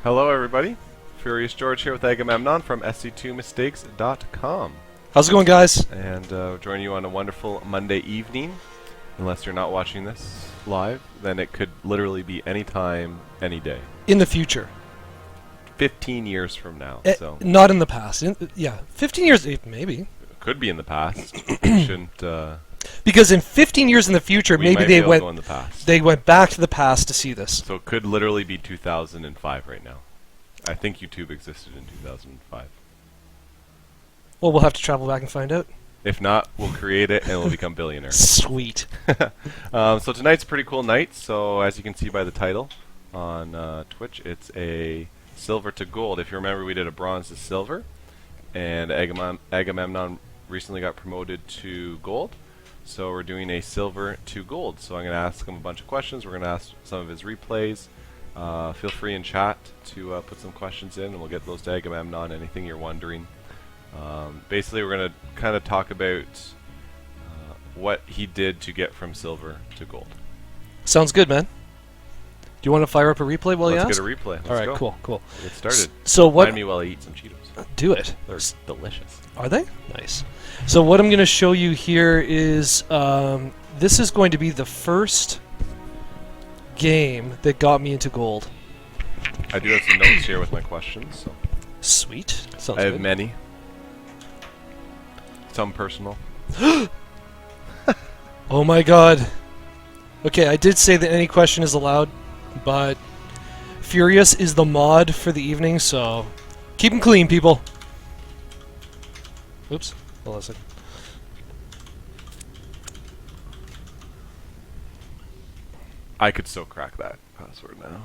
Hello everybody, Furious George here with Agamemnon from SC2mistakes.com. How's it going, guys? And joining you on a wonderful Monday evening. Unless you're not watching this live, then it could literally be any time, any day. In the future. 15 years from now. So not in the past. Yeah, 15 years, maybe. it could be in the past. We shouldn't. Because in 15 years in the future, We maybe might they be able to go in the past. back to the past to see this. So it could literally be 2005 right now. I think YouTube existed in 2005. Well, we'll have to travel back and find out. If not, we'll create it and we'll become billionaires. Sweet. So tonight's a pretty cool night. So as you can see by the title on Twitch, it's a silver to gold. If you remember, we did a bronze to silver, and Agamemnon recently got promoted to gold. So we're doing a silver to gold. So I'm going to ask him a bunch of questions. We're going to ask some of his replays. Feel free in chat to put some questions in, and we'll get those to Agamemnon, anything you're wondering. Basically, we're going to kind of talk about what he did to get from silver to gold. Sounds good, man. Do you want to fire up a replay while you ask? Let's get a replay. Let's All right, go. cool. Get started. So what? Remind me while I eat some Cheetos. Do it. They're delicious. Are they? Nice. So what I'm going to show you here is this is going to be the first game that got me into gold. I do have some notes here with my questions. So. Sweet. Sounds I have good. many. Some personal. Oh my god. Okay, I did say that any question is allowed, but Furious is the mod for the evening, so keep them clean, people. Oops. Hold on a second. I could still crack that password now.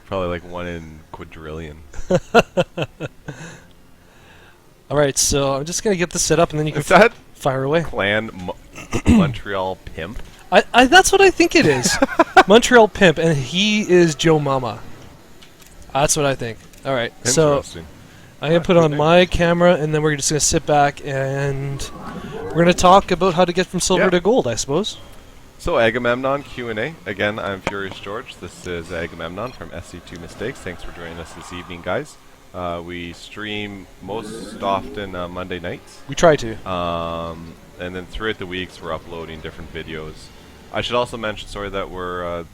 Probably like 1 in quadrillion. Alright, so I'm just going to get this set up and then you can Is that fire away. Clan Montreal Pimp? That's what I think it is. Montreal Pimp, and he is Joe Mama. That's what I think. Alright, so Interesting. I'm going to put on my camera and then we're just going to sit back and we're going to talk about how to get from silver to gold, I suppose. So Agamemnon Q&A. Again, I'm Furious George. This is Agamemnon from SC2 Mistakes. Thanks for joining us this evening, guys. We stream most often Monday nights. We try to. And then throughout the weeks, we're uploading different videos. I should also mention, sorry, that we're, I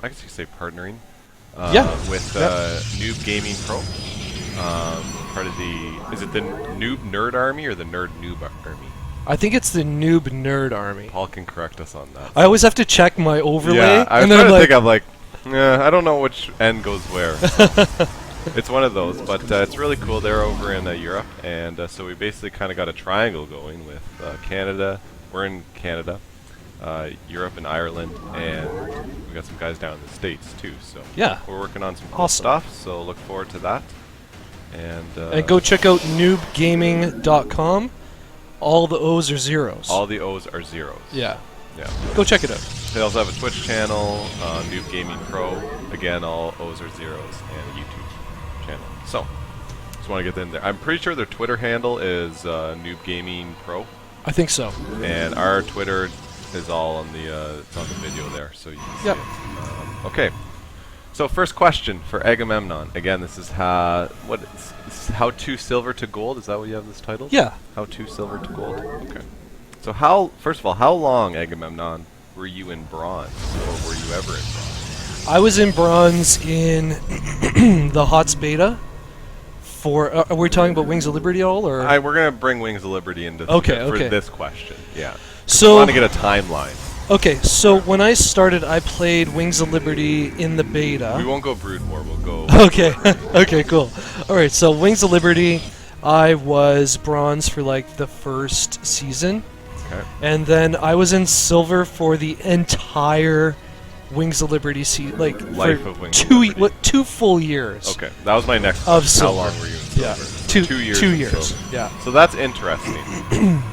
guess you could say partnering with Noob Gaming Pro. Part of the, is it the Noob Nerd Army or the Nerd Noob Army? I think it's the Noob Nerd Army. Paul can correct us on that. I always have to check my overlay. Yeah, I was and then trying to I'm think of like, I don't know which end goes where. So. It's one of those, but it's really cool. They're over in Europe, and so we basically kind of got a triangle going with Canada. We're in Canada, Europe, and Ireland, and we got some guys down in the States too. So yeah, we're working on some cool stuff. So look forward to that. And go check out noobgaming.com. All the O's are zeros. All the O's are zeros. Yeah. Yeah. Go check it out. They also have a Twitch channel, Noob Gaming Pro. Again, all O's are zeros, and a YouTube channel. So, just want to get in there. I'm pretty sure their Twitter handle is Noob Gaming Pro. I think so. And our Twitter is all on the it's on the video there, so you can see it. Okay. So first question for Agamemnon. Again, this is how to silver to gold. Is that what you have this title? Yeah. How to silver to gold. Okay. So first of all, how long, Agamemnon, were you in bronze, or were you ever in bronze? I was in bronze in the HOTS beta. Are we talking about Wings of Liberty at all, or? We're gonna bring Wings of Liberty into for this question. Yeah. So I want to get a timeline. Okay, so when I started, I played Wings of Liberty in the beta. We won't go Brood War. We'll go. Okay. Okay. Cool. All right. So Wings of Liberty, I was bronze for like the first season. Okay. And then I was in silver for the entire Wings of Liberty season, like Life for of Wings of Liberty. 2 full years. Okay, that was my next of question. silver. How long were you in silver? Yeah, 2 years. 2 years. Yeah. So that's interesting.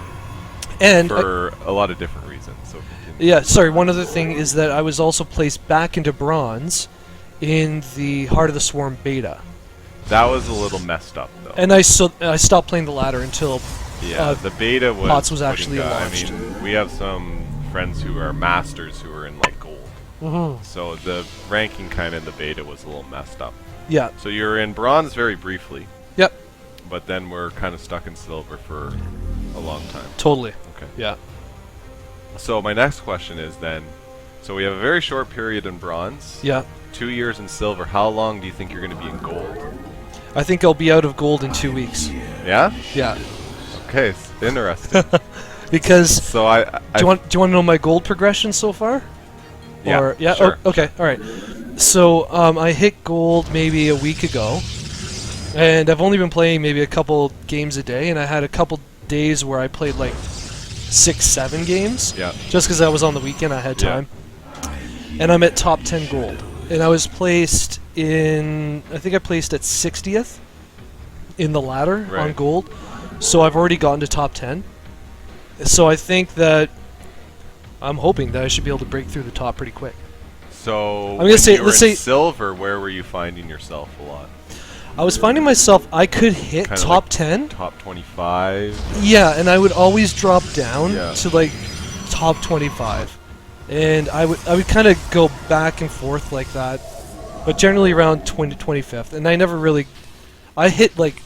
And for a lot of different reasons. So yeah. Sorry. One other thing is that I was also placed back into bronze in the Heart of the Swarm beta. That was a little messed up, though. And I stopped playing the ladder until the beta was HOTS was actually launched. I mean, we have some friends who are masters who are in like gold. Mm-hmm. So the ranking kind of in the beta was a little messed up. Yeah. So you're in bronze very briefly, Yep. but then we're kind of stuck in silver for a long time. Totally. Okay. Yeah. So my next question is then, so we have a very short period in bronze. Yeah. 2 years in silver. How long do you think you're going to be in gold? I think I'll be out of gold in 2 weeks. Yeah? Yeah. Okay, it's interesting. Because So I do you want to know my gold progression so far? Yeah, Or, yeah. sure. Oh, okay. All right. So I hit gold maybe a week ago, and I've only been playing maybe a couple games a day, and I had a couple days where I played like 6, 7 games. Yeah. Just because I was on the weekend, I had Yeah. time. And I'm at top 10 gold, and I was placed in. I think I placed at 60th in the ladder on Right. gold. So I've already gotten to top 10. So I think that I'm hoping that I should be able to break through the top pretty quick. So I'm gonna when say- you were let's in say- silver, where were you finding yourself a lot? I was finding myself I could hit Kinda top like 10. Top 25. Yeah, and I would always drop down Yeah. to like top 25. And I would kind of go back and forth like that, but generally around 20 25th. And I never really I hit like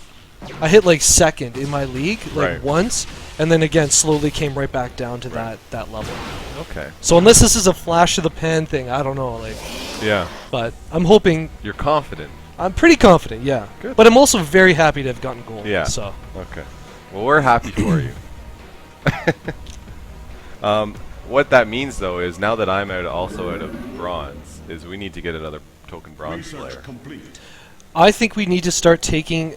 second in my league like Right. once, and then again slowly came right back down to that level. Okay. So unless this is a flash of the pan thing, I don't know, like, Yeah. but I'm hoping. You're confident. I'm pretty confident, yeah. Good. But I'm also very happy to have gotten gold. Yeah. So Okay. Well, we're happy for you. What that means, though, is now that I'm also out of bronze, is we need to get another token bronze player. I think we need to start taking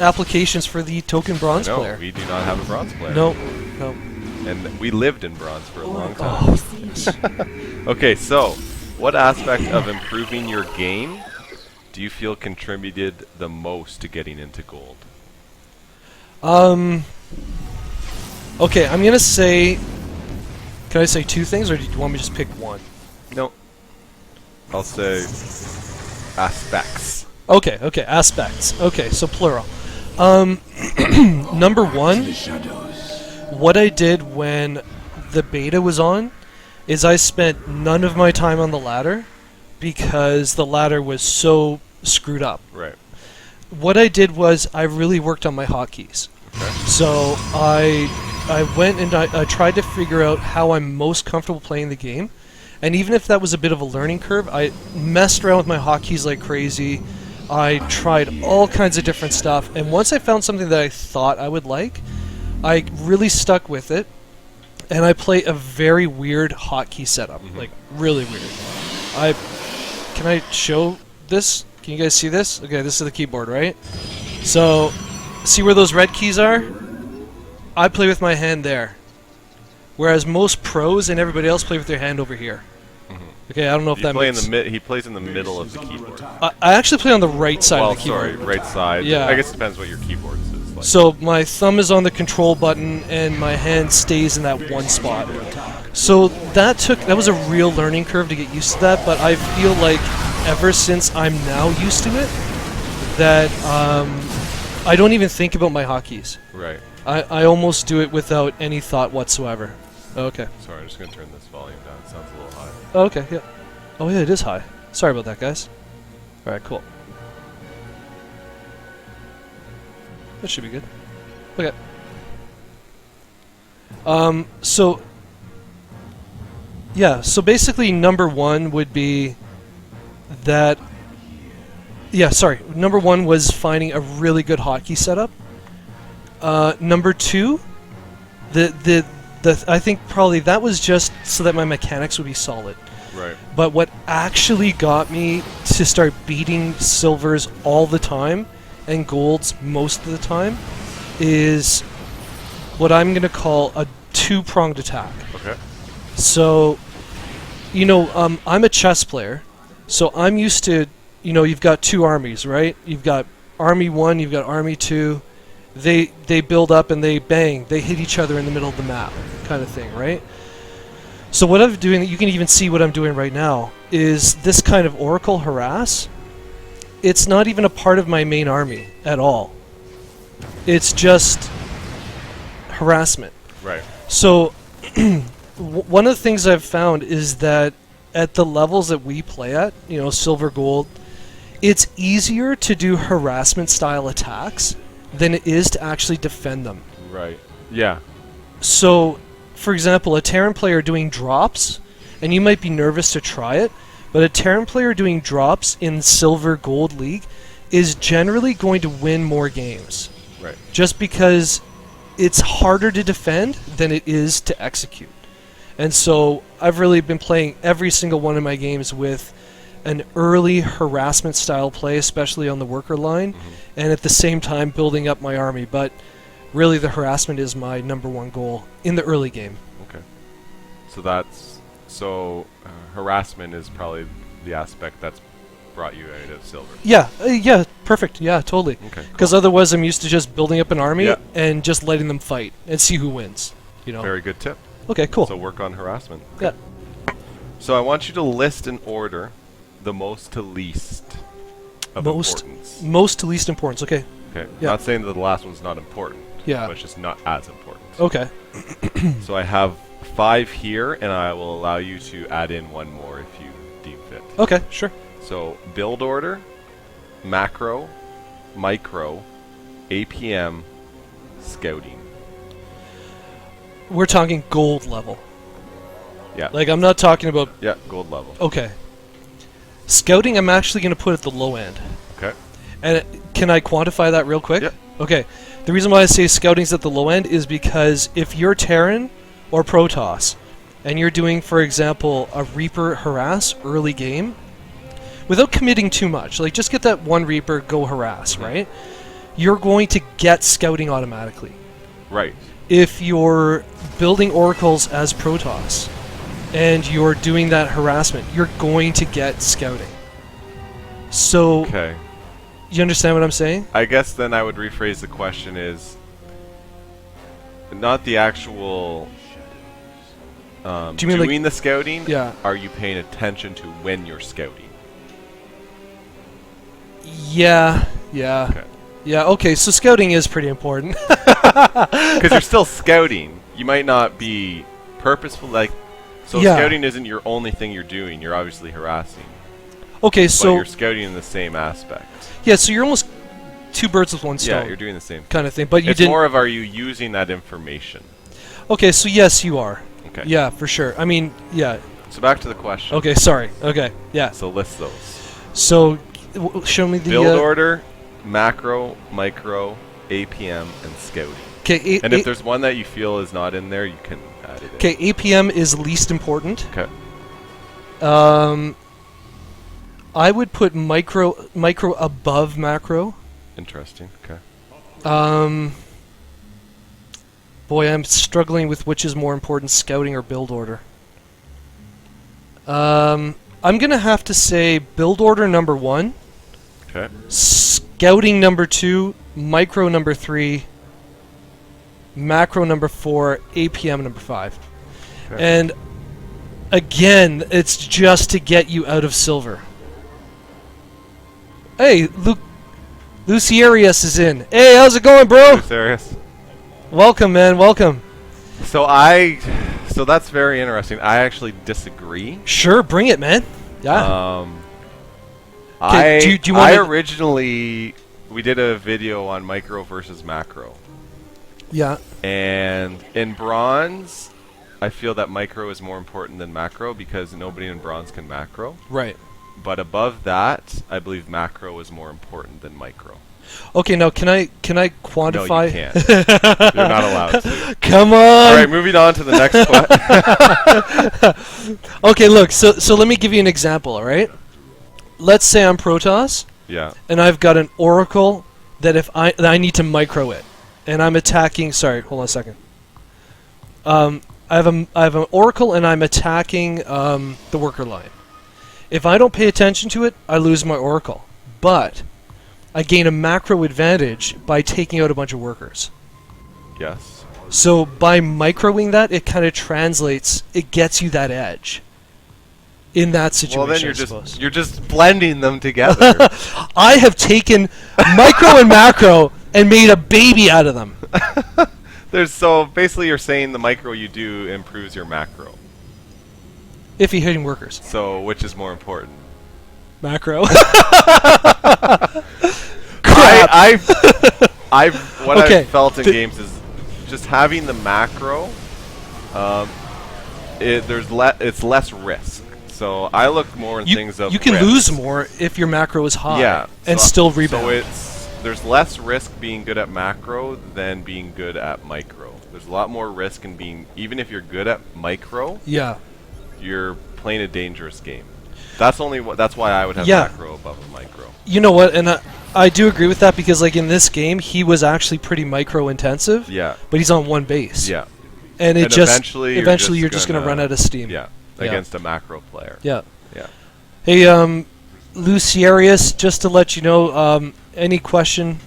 applications for the token bronze No, player. we do not have a bronze player. No. And we lived in bronze for a long time. Oh, Okay, so what aspect of improving your game do you feel contributed the most to getting into gold? okay, I'm gonna say. Can I say 2 things, or do you want me to just pick one? No. I'll say aspects. Okay, aspects. Okay, so plural. Number 1, what I did when the beta was on is I spent none of my time on the ladder because the ladder was so screwed up. Right. What I did was I really worked on my hotkeys. Okay. So I went and I tried to figure out how I'm most comfortable playing the game. And even if that was a bit of a learning curve, I messed around with my hotkeys like crazy. I tried all kinds of different stuff. And once I found something that I thought I would like, I really stuck with it. And I play a very weird hotkey setup. Like, really weird. Can I show this? Can you guys see this? Okay, this is the keyboard, right? So, see where those red keys are? I play with my hand there. Whereas most pros and everybody else play with their hand over here. Okay, I don't know if that makes... He plays in the middle of the keyboard. I actually play on the right side Well, of the keyboard. sorry, right side. Yeah. I guess it depends what your keyboard is like. So my thumb is on the control button and my hand stays in that one spot. So that was a real learning curve to get used to that, but I feel like ever since I'm now used to it, that I don't even think about my hotkeys. Right. I almost do it without any thought whatsoever. Okay. Sorry, I'm just going to turn this volume down. It sounds a little high. Oh, okay, yeah. Oh yeah, it is high. Sorry about that, guys. Alright, cool. That should be good. Okay. So... Yeah, so basically number 1 would be that... Yeah, sorry. Number 1 was finding a really good hotkey setup. Number 2, I think probably that was just so that my mechanics would be solid. Right. But what actually got me to start beating silvers all the time and golds most of the time is what I'm going to call a 2-pronged attack. Okay. So, I'm a chess player, so I'm used to, you've got 2 armies, right? You've got Army 1, you've got Army 2. They build up and they bang. They hit each other in the middle of the map, kind of thing, right? So what I'm doing, you can even see what I'm doing right now, is this kind of Oracle harass. It's not even a part of my main army at all. It's just harassment. Right. So one of the things I've found is that at the levels that we play at, silver, gold, it's easier to do harassment style attacks than it is to actually defend them. Right. Yeah. So, for example, a Terran player doing drops, and you might be nervous to try it, but a Terran player doing drops in silver gold league is generally going to win more games. Right. Just because it's harder to defend than it is to execute. And so I've really been playing every single one of my games with an early harassment style play, especially on the worker line, and at the same time building up my army. But really the harassment is my number one goal in the early game. Okay. So harassment is probably the aspect that's brought you out of silver. Yeah, perfect. Yeah, totally. Okay. Because otherwise I'm used to just building up an army Yeah. and just letting them fight and see who wins. Very good tip. Okay, cool. So work on harassment. Yeah. So I want you to list in order the most to least of importance. Most to least importance. Okay. Okay. Yeah. Not saying that the last one's not important. Yeah. But it's just not as important. Okay. So I have 5 here, and I will allow you to add in one more if you deem fit. Okay, sure. So build order, macro, micro, APM, scouting. We're talking gold level. Yeah. Like, I'm not talking about... Yeah, gold level. Okay. Scouting, I'm actually going to put at the low end. Okay. And can I quantify that real quick? Yep. Okay. The reason why I say scouting's at the low end is because if you're Terran or Protoss, and you're doing, for example, a Reaper harass early game, without committing too much, like just get that one Reaper, go harass, right? You're going to get scouting automatically. Right. If you're building oracles as Protoss, and you're doing that harassment, you're going to get scouting. So, Okay. you understand what I'm saying? I guess then I would rephrase the question is not the actual Do you mean doing the scouting. Yeah. Are you paying attention to when you're scouting? Yeah. Okay. Yeah, okay, so scouting is pretty important. Because you're still scouting. You might not be purposeful. So Yeah. scouting isn't your only thing you're doing. You're obviously harassing. Okay, But so... you're scouting in the same aspect. Yeah, so you're almost two birds with one stone. Yeah, you're doing the same kind of thing, but you it's didn't... more of, are you using that information? Okay, so yes, you are. Okay. Yeah, for sure. I mean, yeah. So back to the question. Okay, sorry. Okay, yeah. So list those. So, show me the... Build order, macro, micro, APM, and scouting. Okay, And if there's one that you feel is not in there, you can add it in. okay, APM is least important. Okay. I would put micro above macro. Interesting. Okay. Boy, I'm struggling with which is more important, scouting or build order. I'm gonna have to say build order number 1, Okay. scouting number 2, micro number 3, macro number 4, APM number 5. Okay. And again, it's just to get you out of silver. Hey, Lucerius is in. Hey, how's it going, bro? Serious? Welcome, man. Welcome. So that's very interesting. I actually disagree. Sure, bring it, man. Yeah. Do you want I to... originally we did a video on micro versus macro, Yeah. and in bronze, I feel that micro is more important than macro because nobody in bronze can macro. Right. But above that, I believe macro is more important than micro. Okay, now can I quantify? No, you can't. You're not allowed to. Come on. All right, moving on to the next question. Okay, look. So let me give you an example. All right. Let's say I'm Protoss, Yeah. and I've got an Oracle that that I need to micro it, and I'm attacking. Sorry, hold on a second. I have an Oracle, and I'm attacking the worker line. If I don't pay attention to it, I lose my Oracle. But I gain a macro advantage by taking out a bunch of workers. Yes. So by microing that, it kind of translates. It gets you that edge. In that situation, Well, then I you're just blending them together. I have taken micro and macro and made a baby out of them. So basically, you're saying the micro you do improves your macro. If you're hitting workers. So which is more important? Macro. What Okay, I've felt in games is just having the macro. It's less risk. So I look more in things of you can risk. lose more if your macro is high. Yeah, and still rebound. So there's less risk being good at macro than being good at micro. There's a lot more risk in being, even if you're good at micro, Yeah. you're playing a dangerous game. That's why I would have Yeah. macro above a micro. You know what? And I do agree with that because, like, in this game, he was actually pretty micro intensive. Yeah. But he's on one base. Yeah. And eventually you're just gonna run out of steam. Yeah. Yeah. Against a macro player. Yeah. Yeah. Hey, Lucerius, just to let you know, any question?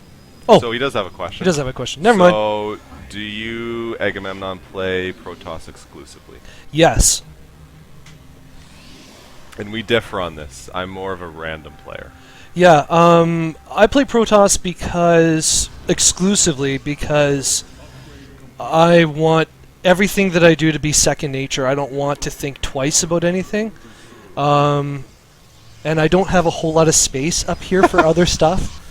Oh, So he does have a question. he does have a question. Never mind. So, do you, Agamemnon, play Protoss exclusively? Yes. And we differ on this. I'm more of a random player. Yeah, I play Protoss exclusively because I want everything that I do to be second nature. I don't want to think twice about anything. And I don't have a whole lot of space up here for other stuff.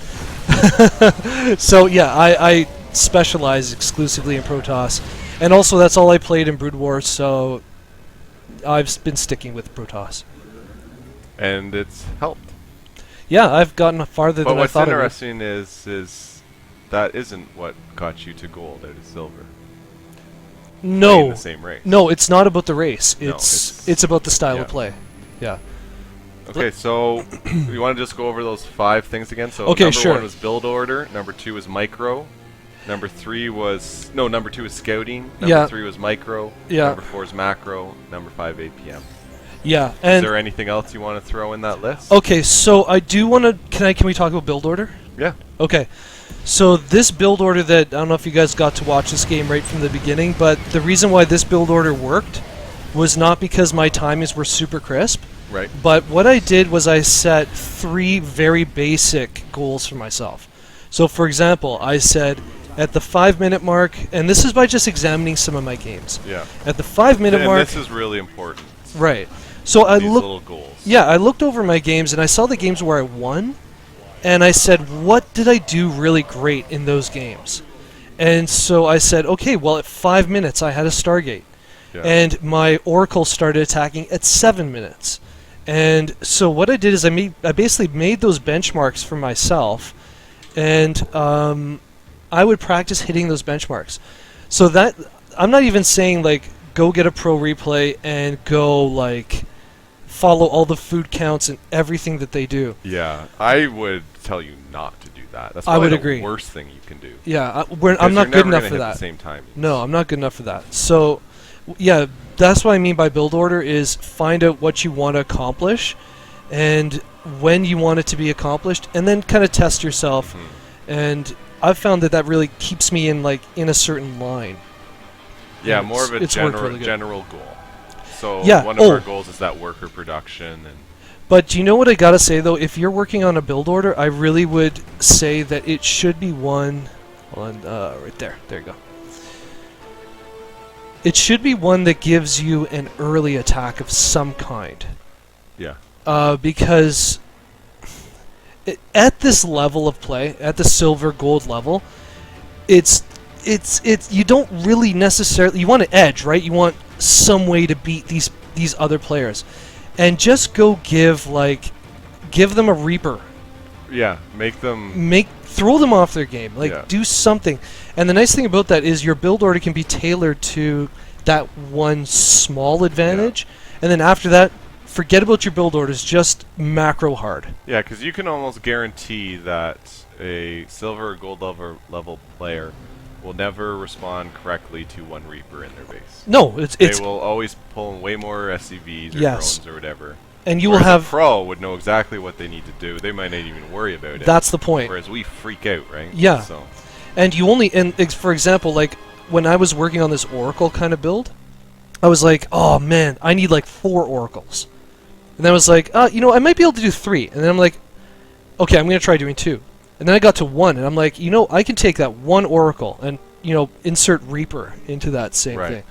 So yeah, I specialize exclusively in Protoss. And also that's all I played in Brood War, so I've been sticking with Protoss. And it's helped. Yeah, I've gotten farther But than I what's thought I would. interesting is that isn't what got you to gold out of silver. Playing No, the same race. no, it's not about the race. No, It's about the style yeah. of play. Yeah. Okay, so you want to just go over those 5 things again? So Okay, number sure. 1 was build order. Number 2 was micro. Number 3 was number 2 was scouting. Number Yeah. 3 was micro. Yeah. Number 4 is macro. Number 5 APM. Yeah, Is and there anything else you want to throw in that list? okay, so I do want to. Can we talk about build order? Yeah. Okay, so this build order that I don't know if you guys got to watch this game right from the beginning, but the reason why this build order worked was not because my timings were super crisp, Right. but what I did was I set 3 very basic goals for myself. So, for example, I said at the 5-minute mark, and this is by just examining some of my games. Yeah. At the 5-minute And mark, this is really important. right? So I These looked. little goals. Yeah, I looked over my games and I saw the games where I won, and I said, what did I do really great in those games? And so I said, okay, well, at 5 minutes I had a Stargate, Yeah. and my Oracle started attacking at 7 minutes. And so what I did is I basically made those benchmarks for myself, and I would practice hitting those benchmarks. So that I'm not even saying like go get a pro replay and go like follow all the food counts and everything that they do. Yeah, I would tell you not to do that. That's I would probably agree. the worst thing you can do. Yeah, I'm 'Cause not you're good never enough gonna for hit that. The same time. No, I'm not good enough for that. So, yeah, that's what I mean by build order is find out what you want to accomplish and when you want it to be accomplished, and then kind of test yourself. And I've found that really keeps me in a certain line. Yeah, And more of a it's worked really good. general goal. So Yeah, one of our goals is that worker production and But do you know what I gotta say though? If you're working on a build order, I really would say that it should be one. Hold on, right there. There you go. It should be one that gives you an early attack of some kind. yeah. Because at this level of play, at the silver gold level, it's you don't really necessarily you want an edge, right? You want some way to beat these other players, and just go give them a Reaper, Yeah, throw them off their game, Yeah. do something. And the nice thing about that is your build order can be tailored to that one small advantage, and then after that, forget about your build orders, just macro hard. Yeah, because you can almost guarantee that a silver or gold level player will never respond correctly to one Reaper in their base. No, it's They will always pull in way more SCVs or Yes. drones or whatever. and you will Whereas have a pro would know exactly what they need to do. They might not even worry about it. that's the point. Whereas we freak out, right? Yeah. So And you only, for example, like when I was working on this Oracle kind of build, I was like, oh man, I need like 4 Oracles. And then I was like, I might be able to do 3. And then I'm like, okay, I'm going to try doing 2. And then I got to 1, and I'm like, I can take that 1 Oracle and insert Reaper into that same Right. thing.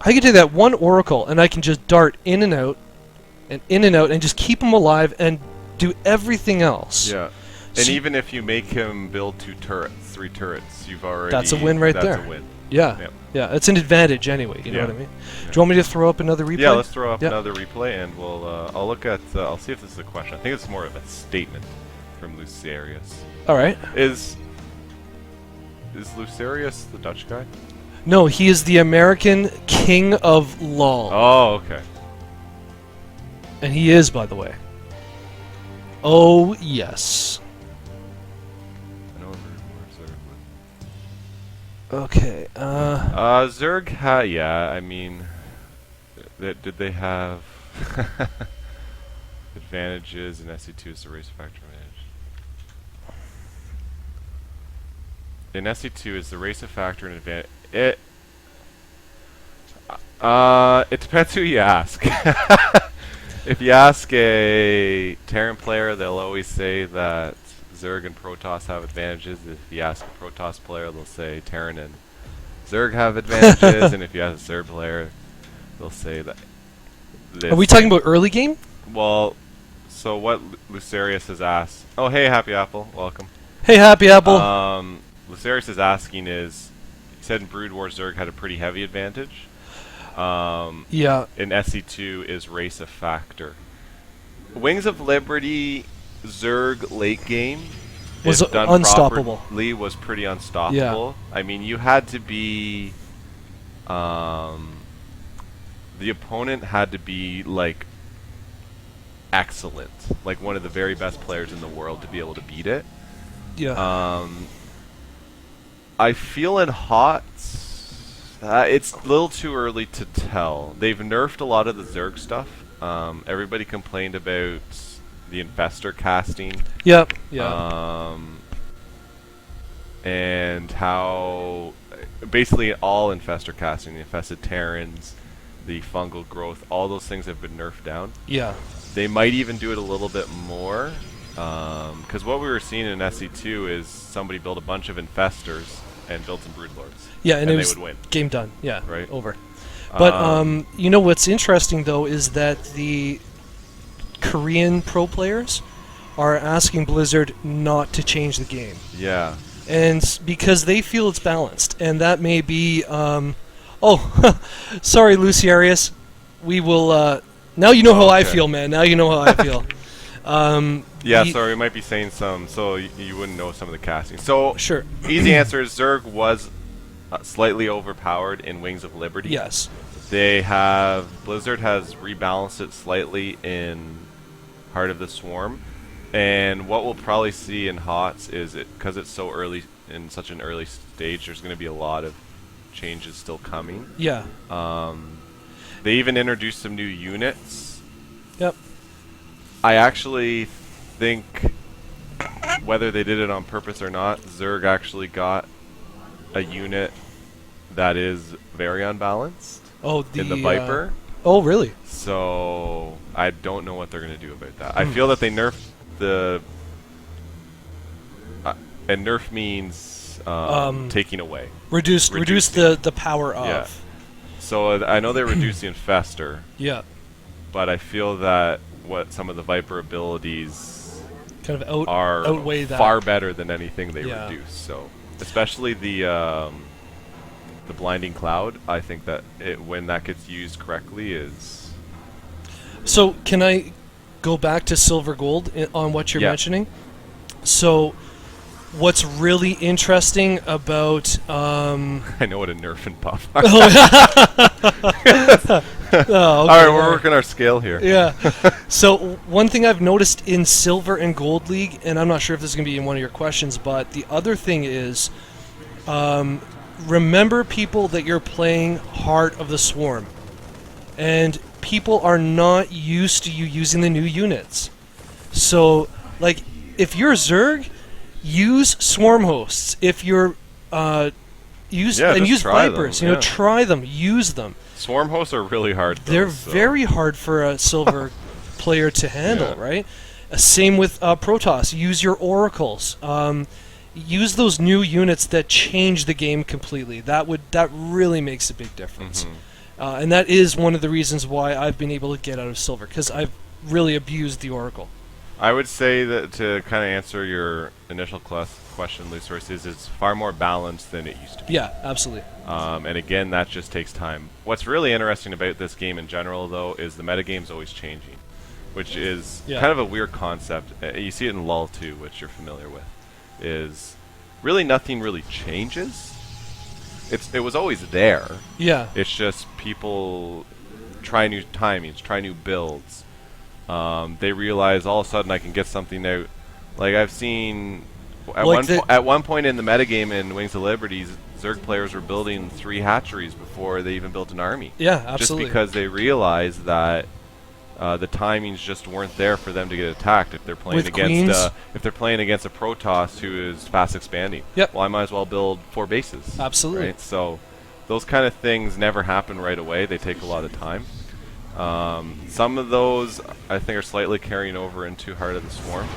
I can take that one Oracle and I can just dart in and out and just keep him alive and do everything else. Yeah. And So- even if you make him build 3 turrets, you've already... That's a win right there. That's a win. Yeah. Yep. Yeah, it's an advantage anyway, you know Yeah. what I mean? Yeah. Do you want me to throw up another replay? Yeah, let's throw up Yeah. another replay, and I'll look at... I'll see if this is a question. I think it's more of a statement from Lucerius. All right. Is Lucerius the Dutch guy? No, he is the American king of LOL. Oh, okay. And he is, by the way. Oh, yes. I know where Zerg was. Okay, Zerg yeah, I mean... Did they have... advantages in SC2 is the race factor advantage? In SC2 is the race of factor and advantage... It depends who you ask. If you ask a Terran player, they'll always say that Zerg and Protoss have advantages. If you ask a Protoss player, they'll say Terran and Zerg have advantages. And if you ask a Zerg player, they'll say that... are we talking about early game? Well, so what Lucerius has asked... Oh, hey, Happy Apple. Welcome. Hey, Happy Apple. Lucerius is asking is... He said in Brood War Zerg had a pretty heavy advantage. Yeah. In SC2 is race a factor. Wings of Liberty Zerg late game Was if done unstoppable. properly, was pretty unstoppable. I mean, you had to be the opponent had to be like excellent, like one of the very best players in the world to be able to beat it. Yeah. I feel in HOTS it's a little too early to tell. They've nerfed a lot of the Zerg stuff. Everybody complained about the Infestor casting. Yep. Yeah. And how basically all Infestor casting, the Infested Terrans, the fungal growth, all those things have been nerfed down. Yeah. They might even do it a little bit more. Because what we were seeing in SC2 is somebody built a bunch of Infestors and built some Broodlords. Yeah, and it they was would win. game done. Yeah. Right. Over. But you know what's interesting though is that the Korean pro players are asking Blizzard not to change the game, Yeah. and because they feel it's balanced, and that may be. Oh, sorry, Lucerius. We will. Now you know how I okay. feel, man. Now you know how I feel. Yeah, sorry, we might be saying some, so you wouldn't know some of the casting. So, Sure. easy answer is Zerg was slightly overpowered in Wings of Liberty. Yes. Blizzard has rebalanced it slightly in Heart of the Swarm, and what we'll probably see in HOTS is because it's so early, in such an early stage, there's going to be a lot of changes still coming. Yeah. They even introduced some new units. Yep. I actually think, whether they did it on purpose or not, Zerg actually got a unit that is very unbalanced Oh, in the Viper. Oh, really? So I don't know what they're going to do about that. I feel that they nerfed the... and nerf means taking away. Reduce the power of. Yeah. So I know they reduced the Infestor, Yeah. but I feel that what some of the Viper abilities Kind of are outweigh that. far better than anything they Yeah. reduce. So especially the Blinding Cloud, I think that when that gets used correctly is... So can I go back to silver gold on what you're Yeah. mentioning? So what's really interesting about I know what a nerf and buff are. Oh, okay, Alright, we're working our scale here. Yeah. So one thing I've noticed in Silver and Gold League, and I'm not sure if this is going to be in one of your questions, but the other thing is, remember people that you're playing Heart of the Swarm, and people are not used to you using the new units. So, like, if you're Zerg, use Swarm Hosts. If you're use try Vipers, them, yeah. try them, use them. Swarm hosts are really hard, though, They're so. very hard for a silver player to handle, Yeah. right? Same with Protoss. Use your oracles. use those new units that change the game completely. That really makes a big difference. And that is one of the reasons why I've been able to get out of silver, because I've really abused the Oracle. I would say that to kind of answer your initial question, Lucerus, is it's far more balanced than it used to be. Yeah, absolutely. And again, that just takes time. What's really interesting about this game in general, though, is the metagame's always changing, which is kind of a weird concept. You see it in LoL too, which you're familiar with. Is really nothing really changes. It was always there. Yeah. It's just people try new timings, try new builds. They realize all of a sudden I can get something out. Like I've seen at one point in the metagame in Wings of Liberty, Zerg players were building 3 hatcheries before they even built an army. Yeah, absolutely. Just because they realized that the timings just weren't there for them to get attacked if they're playing against a Protoss who is fast expanding. Yep. Well, I might as well build 4 bases. Absolutely. Right? So those kind of things never happen right away. They take a lot of time. Some of those I think are slightly carrying over into Heart of the Swarm,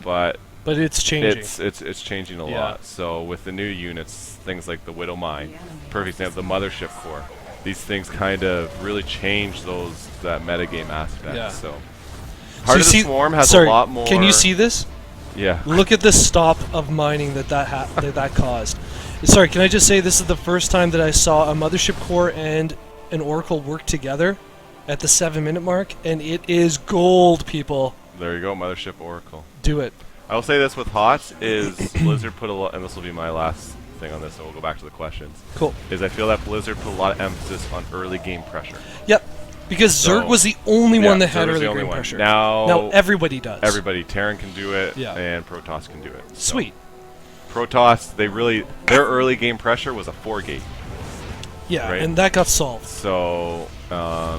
but it's changing. It's changing a lot. So with the new units, things like the Widow Mine, perfect example, the Mothership Core, these things kind of really change that metagame aspect. Yeah. So Heart of the Swarm has a lot more. Can you see this? Yeah. Look at the stop of mining that caused. Sorry, can I just say this is the first time that I saw a Mothership Core and an Oracle work together at the 7-minute mark, and it is gold, people. There you go, Mothership Oracle. Do it. I will say this with HOTS is Blizzard put a lot, and this will be my last thing on this, so we'll go back to the questions. Cool. Is I feel that Blizzard put a lot of emphasis on early game pressure. Yep. Because Zerg was the only one that had early game pressure. Now everybody does. Everybody. Terran can do it, yeah. and Protoss can do it. Sweet. So Protoss, their early game pressure was a 4-gate. Yeah, right? And that got solved. So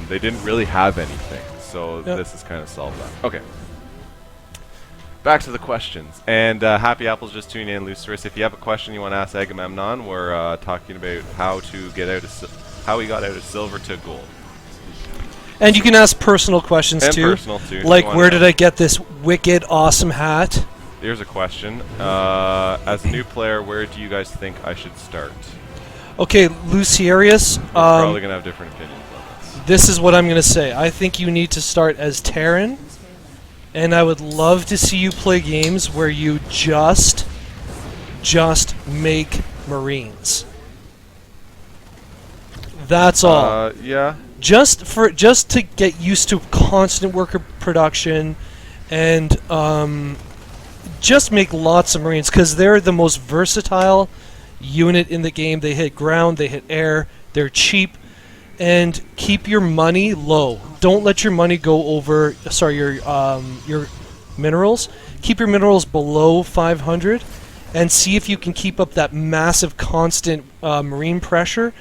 they didn't really have anything. So this has kind of solved that. Okay. Back to the questions. And Happy Apple's just tuning in, Lucerus. If you have a question you want to ask Agamemnon, we're talking about how we got out of silver to gold. And you can ask personal questions and too. Personal too. Like, where did I get this wicked awesome hat? Here's a question. As a new player, where do you guys think I should start? Okay, Lucerius. Probably going to have different opinions on this. This is what I'm going to say. I think you need to start as Terran. And I would love to see you play games where you just make Marines. That's all. Yeah. Just to get used to constant worker production, and just make lots of Marines, because they're the most versatile unit in the game. They hit ground, they hit air, they're cheap, and keep your money low. Don't let your money go over. Sorry, your minerals. Keep your minerals below 500, and see if you can keep up that massive constant marine pressure,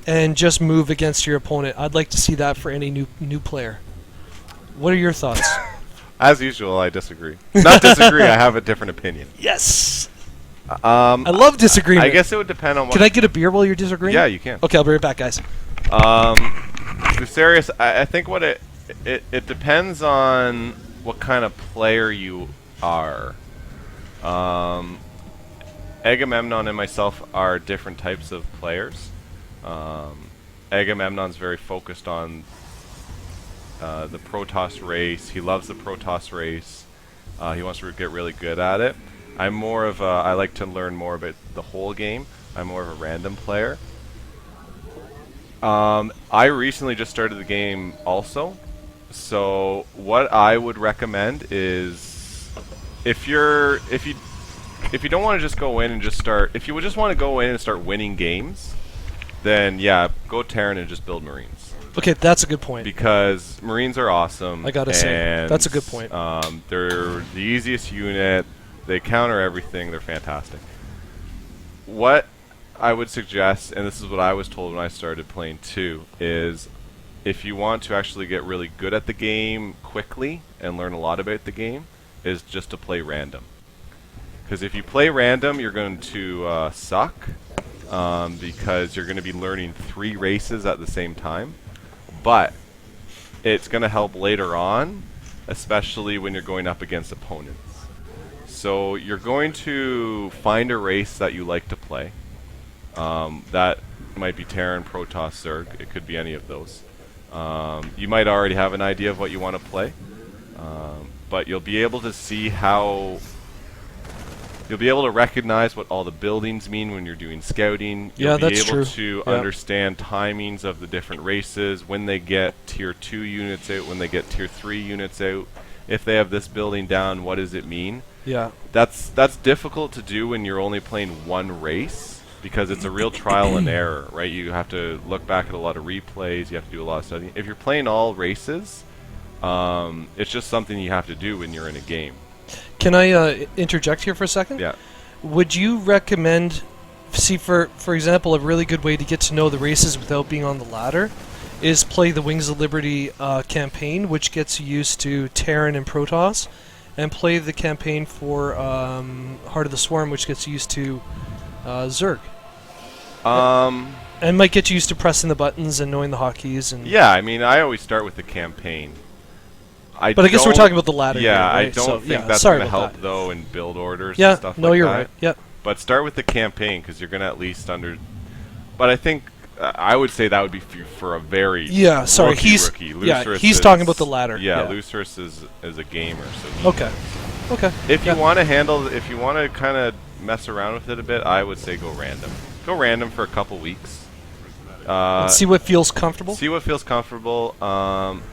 and just move against your opponent. I'd like to see that for any new player. What are your thoughts? As usual, I disagree. Not disagree. I have a different opinion. Yes. I love disagreement. I guess it would depend on what. Can I get a beer while you're disagreeing? Yeah, you can. Okay, I'll be right back, guys. Serious. I think what it depends on what kind of player you are. Agamemnon and myself are different types of players. Agamemnon's very focused on the Protoss race. He loves the Protoss race. He wants to get really good at it. I'm more of I like to learn more about the whole game. I'm more of a random player. I recently just started the game also. So what I would recommend is if you don't want to just go in and just start, if you just want to go in and start winning games, then yeah, go Terran and just build Marines. Okay, that's a good point. Because Marines are awesome. I gotta say, that's a good point. They're the easiest unit. They counter everything. They're fantastic. What I would suggest, and this is what I was told when I started playing too, is if you want to actually get really good at the game quickly and learn a lot about the game, is just to play random. Because if you play random, you're going to suck, because you're going to be learning 3 races at the same time. But it's going to help later on, especially when you're going up against opponents. So you're going to find a race that you like to play. That might be Terran, Protoss, Zerg. It could be any of those. You might already have an idea of what you want to play, but you'll be able to see how... You'll be able to recognize what all the buildings mean when you're doing scouting. You'll be able to understand timings of the different races, when they get tier 2 units out, when they get tier 3 units out. If they have this building down, what does it mean? Yeah. That's difficult to do when you're only playing one race, because it's a real trial and error, right? You have to look back at a lot of replays, you have to do a lot of studying. If you're playing all races, it's just something you have to do when you're in a game. Can I interject here for a second? Yeah. Would you recommend, for example, a really good way to get to know the races without being on the ladder is play the Wings of Liberty campaign, which gets you used to Terran and Protoss, and play the campaign for Heart of the Swarm, which gets you used to Zerg. And might get you used to pressing the buttons and knowing the hotkeys. And yeah, I mean, I always start with the campaign. But I guess we're talking about the ladder. Yeah, here, right? I don't think that's going to help, though, in build orders and stuff like that. Yeah, no, you're right. Yeah. But start with the campaign, because you're going to at least But I think I would say that would be for a very rookie. He's talking about the ladder. Yeah, Lucerus is a gamer. So okay. If you want to kind of mess around with it a bit, I would say go random. Go random for a couple weeks. And see what feels comfortable? See what feels comfortable.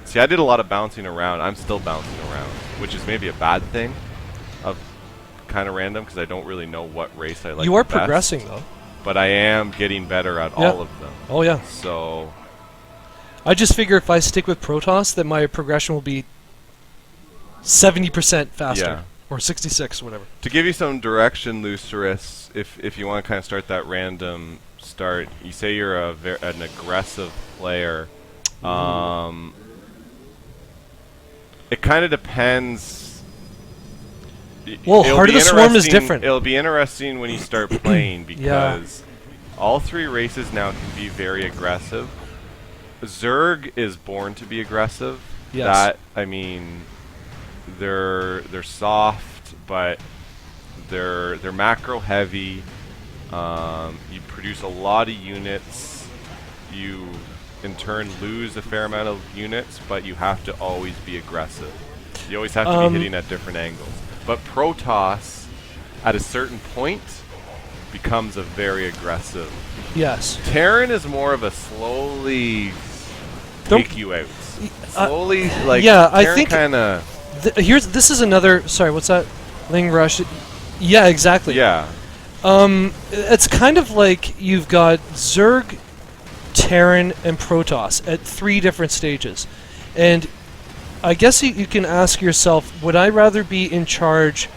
See, I did a lot of bouncing around. I'm still bouncing around, which is maybe a bad thing of kind of random, because I don't really know what race I like. You are progressing, though. But I am getting better at all of them. Oh, yeah. So I just figure if I stick with Protoss, that my progression will be 70% faster. Yeah. Or 66, or whatever. To give you some direction, Lucerus, if you want to kind of start that random start, you say you're an aggressive player. It kind of depends. Well, Heart of the Swarm is different. It'll be interesting when you start playing, because all three races now can be very aggressive. Zerg is born to be aggressive. Yes. That, I mean, they're soft, but they're macro heavy. You produce a lot of units. You, in turn, lose a fair amount of units, but you have to always be aggressive. You always have to be hitting at different angles. But Protoss, at a certain point, becomes a very aggressive. Yes. Terran is more of a slowly take you out. Slowly, like, yeah, Terran I think kind of... This is another... Sorry, what's that? Ling Rush. Yeah, exactly. Yeah. It's kind of like you've got Zerg, Terran, and Protoss at 3 different stages. And I guess you can ask yourself, would I rather be in charge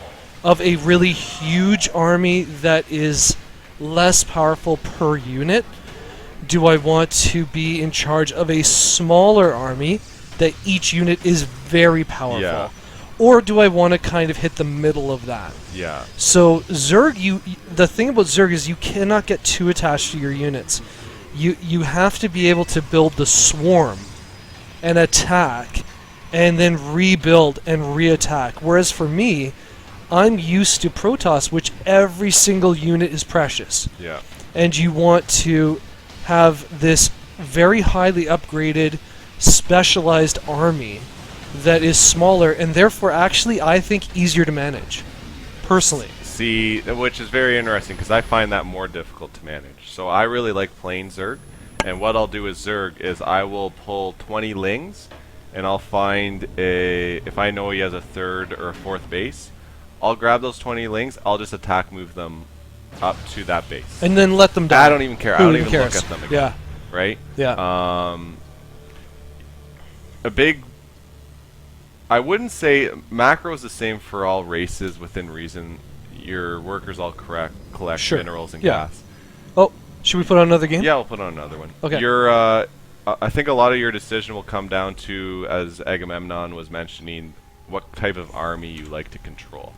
of a really huge army that is less powerful per unit? Do I want to be in charge of a smaller army that each unit is very powerful? Yeah. Or do I want to kind of hit the middle of that? Yeah. So Zerg, the thing about Zerg is you cannot get too attached to your units. You have to be able to build the swarm and attack, and then rebuild and re-attack. Whereas for me, I'm used to Protoss, which every single unit is precious. Yeah. And you want to have this very highly upgraded, specialized army that is smaller, and therefore actually, I think, easier to manage, personally. See, which is very interesting, because I find that more difficult to manage. So I really like playing Zerg, and what I'll do with Zerg is I will pull 20 Lings, and I'll find if I know he has a 3rd or a 4th base, I'll grab those 20 Lings, I'll just attack move them up to that base. And then let them die. I don't even care. I don't even look at them again. Yeah. Right? Yeah. I wouldn't say macro is the same for all races within reason. Your workers all collect minerals and gas. Oh, should we put on another game? Yeah, we'll put on another one. Okay. I think a lot of your decision will come down to, as Agamemnon was mentioning, what type of army you like to control.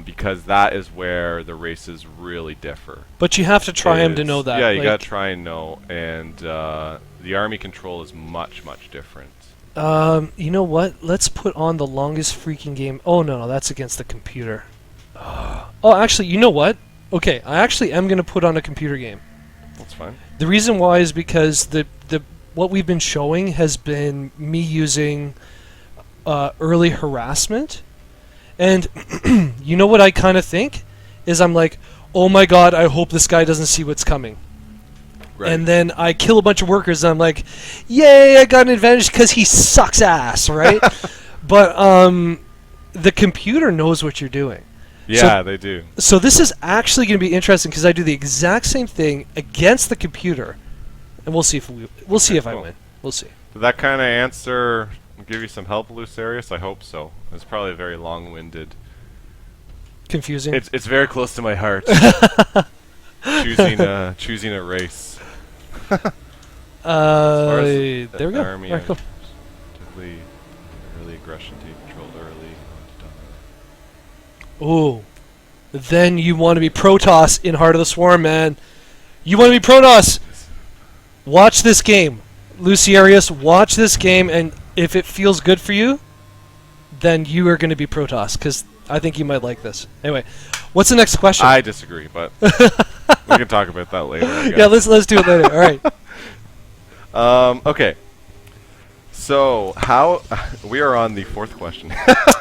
Because that is where the races really differ. But you have to try him to know that. Yeah, you gotta try and know. And the army control is much, much different. You know what? Let's put on the longest freaking game. Oh no, that's against the computer. Oh, actually, you know what? Okay, I actually am gonna put on a computer game. That's fine. The reason why is because the what we've been showing has been me using early harassment, and you know what I kind of think is I'm like, oh my god, I hope this guy doesn't see what's coming. Right. And then I kill a bunch of workers, and I'm like, yay, I got an advantage because he sucks ass, right? But the computer knows what you're doing. Yeah, they do. So this is actually going to be interesting because I do the exact same thing against the computer, and we'll see if I cool. win. We'll see. Did that kind of answer give you some help, Lucerius? I hope so. It's probably very long-winded. Confusing. It's very close to my heart. choosing a race. There we go. Army, Alright, cool. particularly early aggression to control early. Ooh. Then you want to be Protoss in Heart of the Swarm, man. You want to be Protoss. Watch this game. Lucerius, watch this game, and if it feels good for you, then you are going to be Protoss, because I think you might like this. Anyway, what's the next question? I disagree, but we can talk about that later. I guess. Yeah, let's do it later. All right. Okay. So, how we are on the fourth question.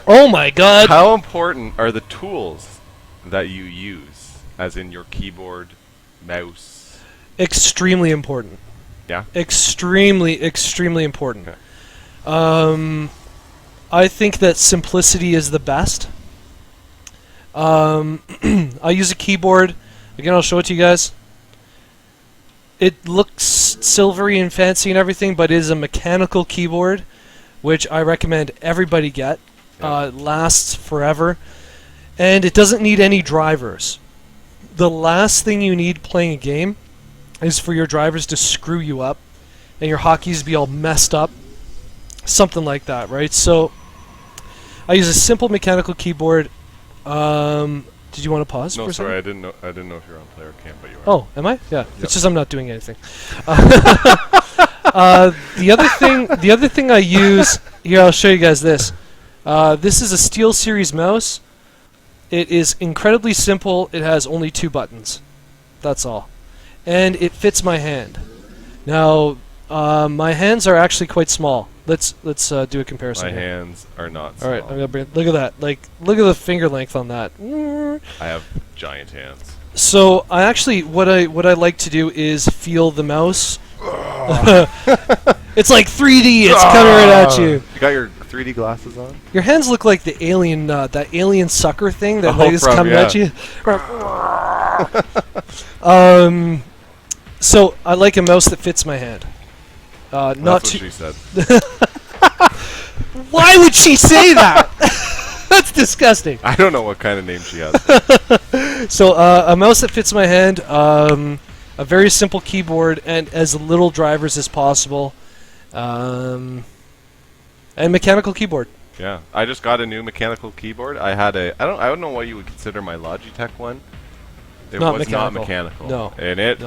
Oh my god. How important are the tools that you use, as in your keyboard, mouse? Extremely important. Yeah. Extremely, extremely important. Okay. I think that simplicity is the best. I use a keyboard. Again, I'll show it to you guys. It looks silvery and fancy and everything, but it is a mechanical keyboard, which I recommend everybody get. Yeah. It lasts forever, and it doesn't need any drivers. The last thing you need playing a game is for your drivers to screw you up and your hotkeys to be all messed up. Something like that, right? So I use a simple mechanical keyboard. Did you want to pause? No, for a sorry, second? I didn't know if you're on player cam, but you are. Oh, am I? Yeah. Yep. It's just I'm not doing anything. The other thing I use here, I'll show you guys this. This is a SteelSeries mouse. It is incredibly simple. It has only 2 buttons. That's all, and it fits my hand. Now, my hands are actually quite small. Let's do a comparison. My here. hands are not small. All right, I'm gonna bring. Look at that. Like, look at the finger length on that. I have giant hands. So I actually, what I like to do is feel the mouse. It's like 3D. It's coming right at you. You got your 3D glasses on? Your hands look like the alien, that alien sucker thing that Oh, like is coming yeah. at you. So I like a mouse that fits my hand. Not That's too. what she said. Why would she say that? That's disgusting. I don't know what kind of name she has. So a mouse that fits my hand, a very simple keyboard, and as little drivers as possible, and mechanical keyboard. Yeah, I just got a new mechanical keyboard. I had a I don't know what you would consider my Logitech one. It Not was mechanical. not mechanical. No. And it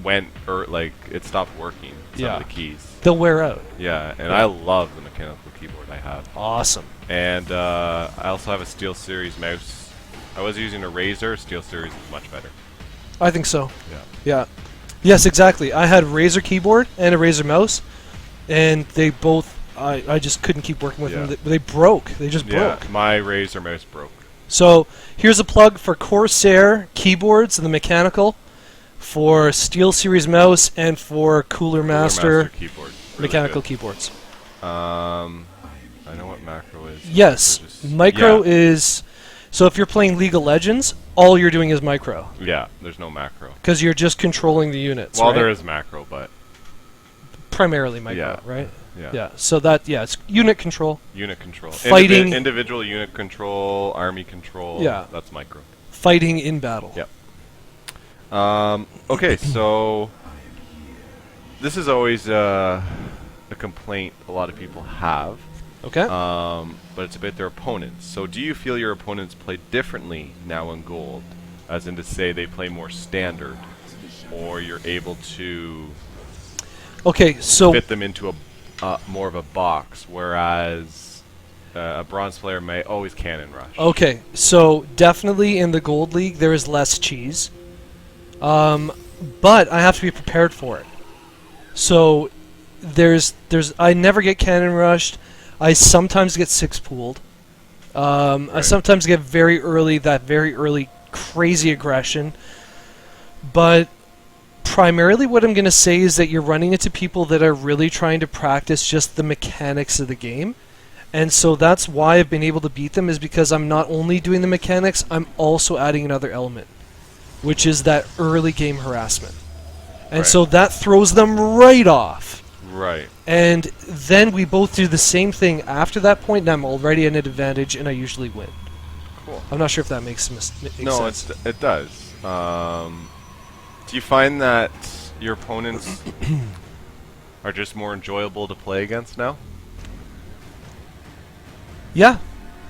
went like it stopped working. Some Yeah. of the keys. They'll wear out. Yeah, and Yeah. I love the mechanical keyboard I have. Awesome. And I also have a SteelSeries mouse. I was using a Razer. SteelSeries is much better. I think so. Yeah. Yeah. Yes, exactly. I had a Razer keyboard and a Razer mouse, and they both. I just couldn't keep working with Yeah. them. They broke. They just Yeah, broke. my Razer mouse broke. So here's a plug for Corsair keyboards and the mechanical, for SteelSeries mouse, and for Cooler Master keyboard. Really mechanical good. keyboards. I know what macro is. Yes, Just- micro yeah. is. So if you're playing League of Legends, all you're doing is micro, Yeah, there's no macro. because you're just controlling the units. Well, right? there is macro, but primarily micro, Yeah. right? yeah. Yeah. So it's unit control, Unit control. Fighting- individual unit control, army control. Yeah. That's micro. fighting in battle. Yep. Okay, so this is always a complaint a lot of people have, Okay. but it's about their opponents. So do you feel your opponents play differently now in gold, as in to say they play more standard, or you're able to Okay. So fit them into more of a box, whereas a bronze player may always cannon rush. Okay, so definitely in the gold league there is less cheese, but I have to be prepared for it. So there's I never get cannon rushed. I sometimes get six pooled. I sometimes get very early crazy aggression. But primarily what I'm going to say is that you're running into people that are really trying to practice just the mechanics of the game. And so that's why I've been able to beat them, is because I'm not only doing the mechanics, I'm also adding another element, which is that early game harassment. And so that throws them right off. Right. And then we both do the same thing after that point, and I'm already at an advantage, and I usually win. Cool. I'm not sure if that makes sense. No, it does. Do you find that your opponents are just more enjoyable to play against now? Yeah.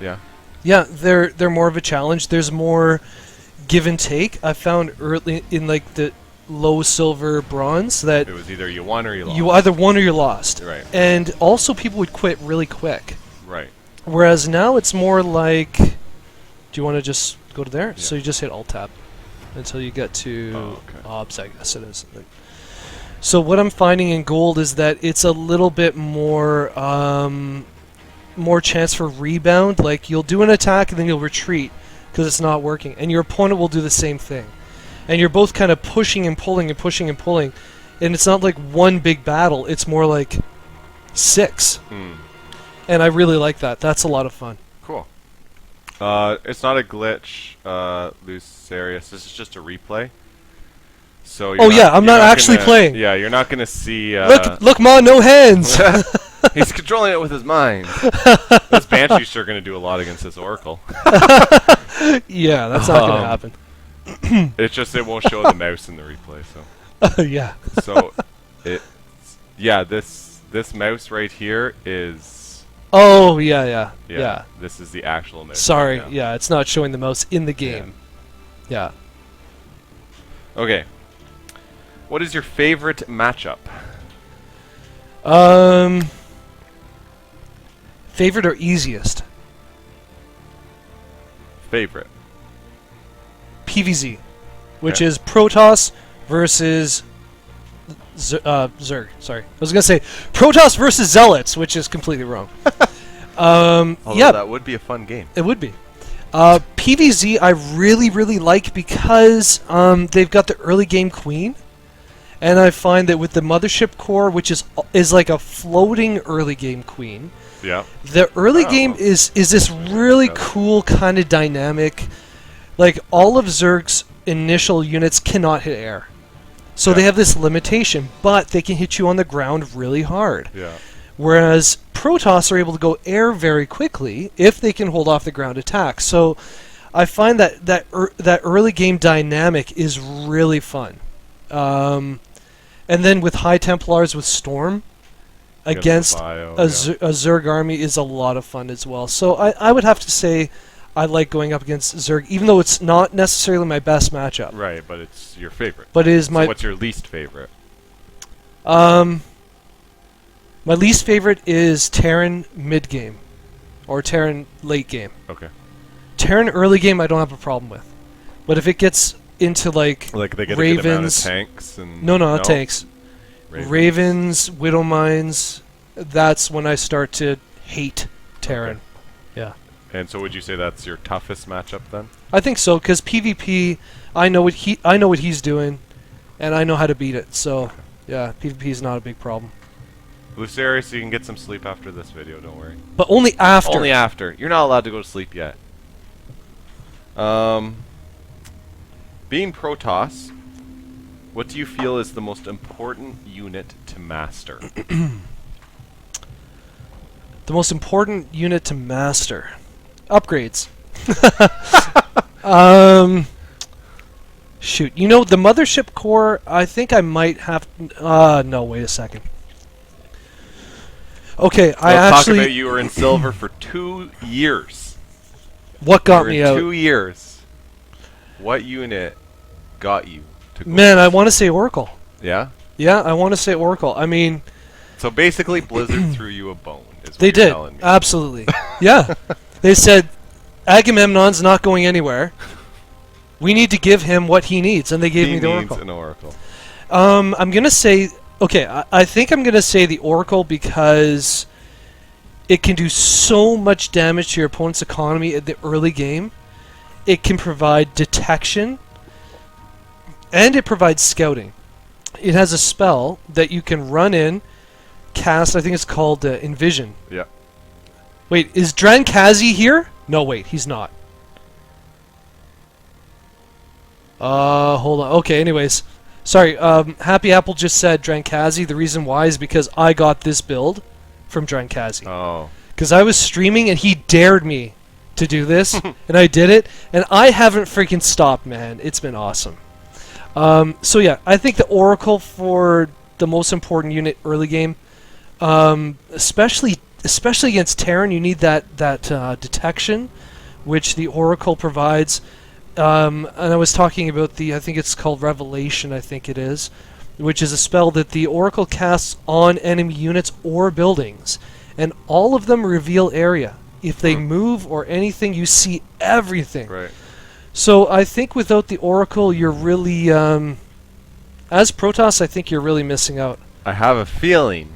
Yeah. Yeah, they're more of a challenge. There's more give and take. I found early in like the low silver bronze that it was either you won or you lost. you either won or you lost. Right. And also people would quit really quick. Right. Whereas now it's more like, do you want to just go to there? Yeah. So you just hit Alt Tab until you get to okay. OBS, I guess it is. So what I'm finding in gold is that it's a little bit more more chance for rebound. Like you'll do an attack and then you'll retreat because it's not working, and your opponent will do the same thing, and you're both kind of pushing and pulling and pushing and pulling, and it's not like one big battle. It's more like 6. And I really like that. That's a lot of fun. Cool. It's not a glitch, Lucerius. This is just a replay. So I'm not actually playing. Yeah, you're not gonna see. Look, Ma, no hands. He's controlling it with his mind. This Banshee's sure gonna do a lot against this Oracle. Yeah, that's not gonna happen. It's just it won't show the mouse in the replay. So yeah. So this mouse right here is. Oh yeah. This is the actual mouse. Sorry, right now. yeah, it's not showing the mouse in the game. Yeah. Okay. What is your favorite matchup? Favorite or easiest? Favorite. PVZ, which is Protoss versus Zerg. Sorry, I was gonna say Protoss versus Zealots, which is completely wrong. Although that would be a fun game. It would be. PVZ I really like because they've got the early game queen, and I find that with the mothership core, which is like a floating early game queen. Yeah. The early game is this really cool kind of dynamic. Like all of Zerg's initial units cannot hit air, so they have this limitation, but they can hit you on the ground really hard. Yeah. Whereas Protoss are able to go air very quickly if they can hold off the ground attack. So I find that early game dynamic is really fun. And then with High Templars with Storm against a Zerg army is a lot of fun as well. So I would have to say I like going up against Zerg, even though it's not necessarily my best matchup. Right, but it's your favorite. But it is my. What's your least favorite? My least favorite is Terran mid game, or Terran late game. Okay. Terran early game I don't have a problem with, but if it gets into like they get Ravens, a good amount of tanks and no, not tanks. Ravens, Widow Mines, that's when I start to hate Terran. Okay. Yeah. And so would you say that's your toughest matchup then? I think so, because PvP, I know what he's doing, and I know how to beat it. So yeah, PvP is not a big problem. Lucerius, you can get some sleep after this video, don't worry. But only after. Only after. You're not allowed to go to sleep yet. Being Protoss, what do you feel is the most important unit to master? The most important unit to master. Upgrades. Shoot. You know, the mothership core, I think I might have... no, wait a second. Okay, I actually... Talk about you were in silver for 2 years. What got me out? 2 years. What unit got you to gold? Man, I want to say Oracle. Yeah? Yeah, I want to say Oracle. I mean, So basically, Blizzard threw you a bone. Is what They you're did. telling me. Absolutely. Yeah. They said, Agamemnon's not going anywhere. We need to give him what he needs, and they gave me the He needs Oracle. an Oracle. I'm going to say... Okay, I think I'm going to say the Oracle because it can do so much damage to your opponent's economy at the early game. It can provide detection, and it provides scouting. It has a spell that you can run in, cast, I think it's called Envision. Yeah. Wait, is Drankazi here? No, wait, he's not. Hold on. Okay, anyways. Sorry, Happy Apple just said Drankazi. The reason why is because I got this build from Drankazi. Oh. Because I was streaming and he dared me to do this, and I did it, and I haven't freaking stopped, man. It's been awesome. So yeah, I think the Oracle for the most important unit early game, especially against Terran, you need that detection, which the Oracle provides. And I was talking about I think it's called Revelation, I think it is, which is a spell that the Oracle casts on enemy units or buildings, and all of them reveal area. If they move or anything, you see everything. Right. So I think without the Oracle, you're really, as Protoss, I think you're really missing out. I have a feeling.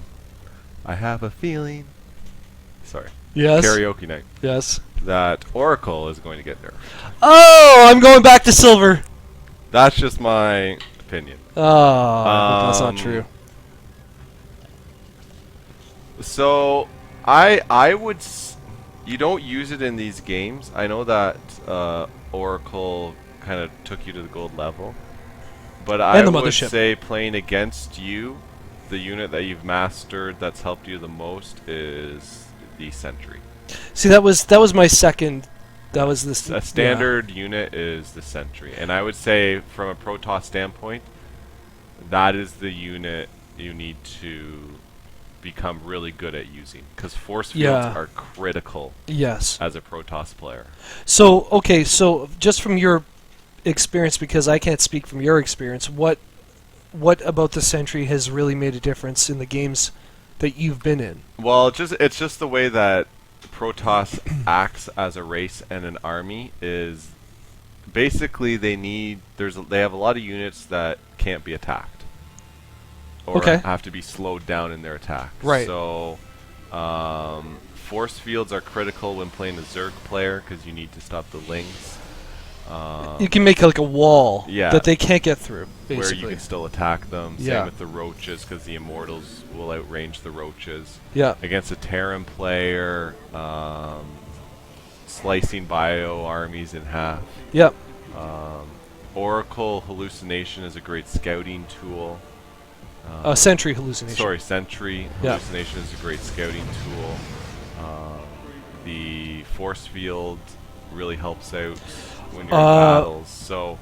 Sorry. Yes. Karaoke night. Yes. That Oracle is going to get there. Oh, I'm going back to silver. That's just my opinion. Oh, I hope that's not true. So, I would. You don't use it in these games. I know that Oracle kind of took you to the gold level, but I the would mothership. say playing against you, the unit that you've mastered that's helped you the most is the Sentry. See, that was my second. That was this. A standard unit is the Sentry, and I would say from a Protoss standpoint, that is the unit you need to become really good at using, because force fields are critical. Yes. As a Protoss player. So okay, so just from your experience, because I can't speak from your experience, what about the Sentry has really made a difference in the games that you've been in? Well, it's just the way that Protoss acts as a race and an army is basically they have a lot of units that can't be attacked or have to be slowed down in their attack. Right. So force fields are critical when playing a Zerg player because you need to stop the Lings. You can make like a wall that they can't get through, basically. Where you can still attack them. Yeah. Same with the Roaches, because the Immortals will outrange the Roaches. Yeah. Against a Terran player, slicing bio armies in half. Yep. Oracle Hallucination is a great scouting tool. Sentry Hallucination. Sorry, Sentry Hallucination is a great scouting tool. The Force Field really helps out when you're in battles. So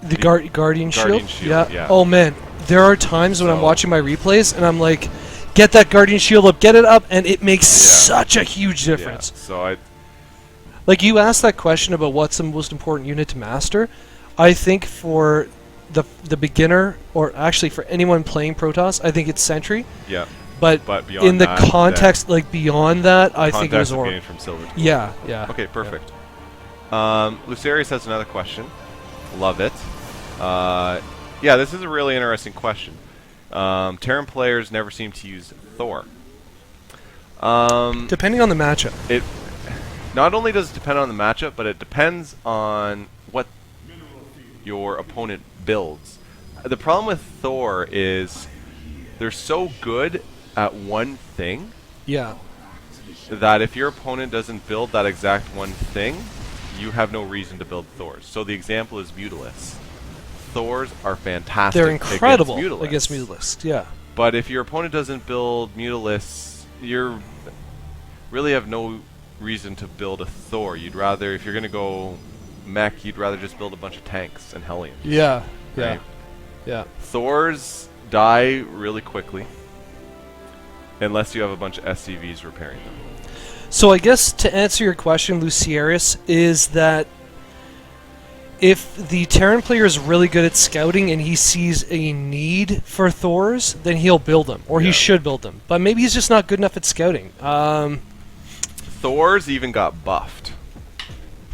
the Guardian Shield? Yeah. Oh man, there are times when I'm watching my replays and I'm like, get that Guardian Shield up, get it up, and it makes such a huge difference. Yeah. So like you asked that question about what's the most important unit to master. I think for the beginner, or actually for anyone playing Protoss, I think it's Sentry. Yeah. But beyond in the that, context, like beyond that, I think it was Oracle. From Silver. Yeah, yeah. Okay, perfect. Lucerius has another question. Love it. Yeah, this is a really interesting question. Terran players never seem to use Thor. Depending on the matchup. It not only does it depend on the matchup, but it depends on what your opponent builds. The problem with Thor is they're so good at one thing that if your opponent doesn't build that exact one thing, you have no reason to build Thors. So the example is Mutalisks. Thors are fantastic. They're incredible against Mutalisks, yeah. But if your opponent doesn't build Mutalisks, you really have no reason to build a Thor. You'd rather, if you're going to go mech, you'd rather just build a bunch of tanks and Hellions. Yeah, right? yeah. Thors die really quickly unless you have a bunch of SCVs repairing them. So I guess to answer your question, Lucerius, is that if the Terran player is really good at scouting and he sees a need for Thors, then he'll build them, or he should build them. But maybe he's just not good enough at scouting. Thors even got buffed.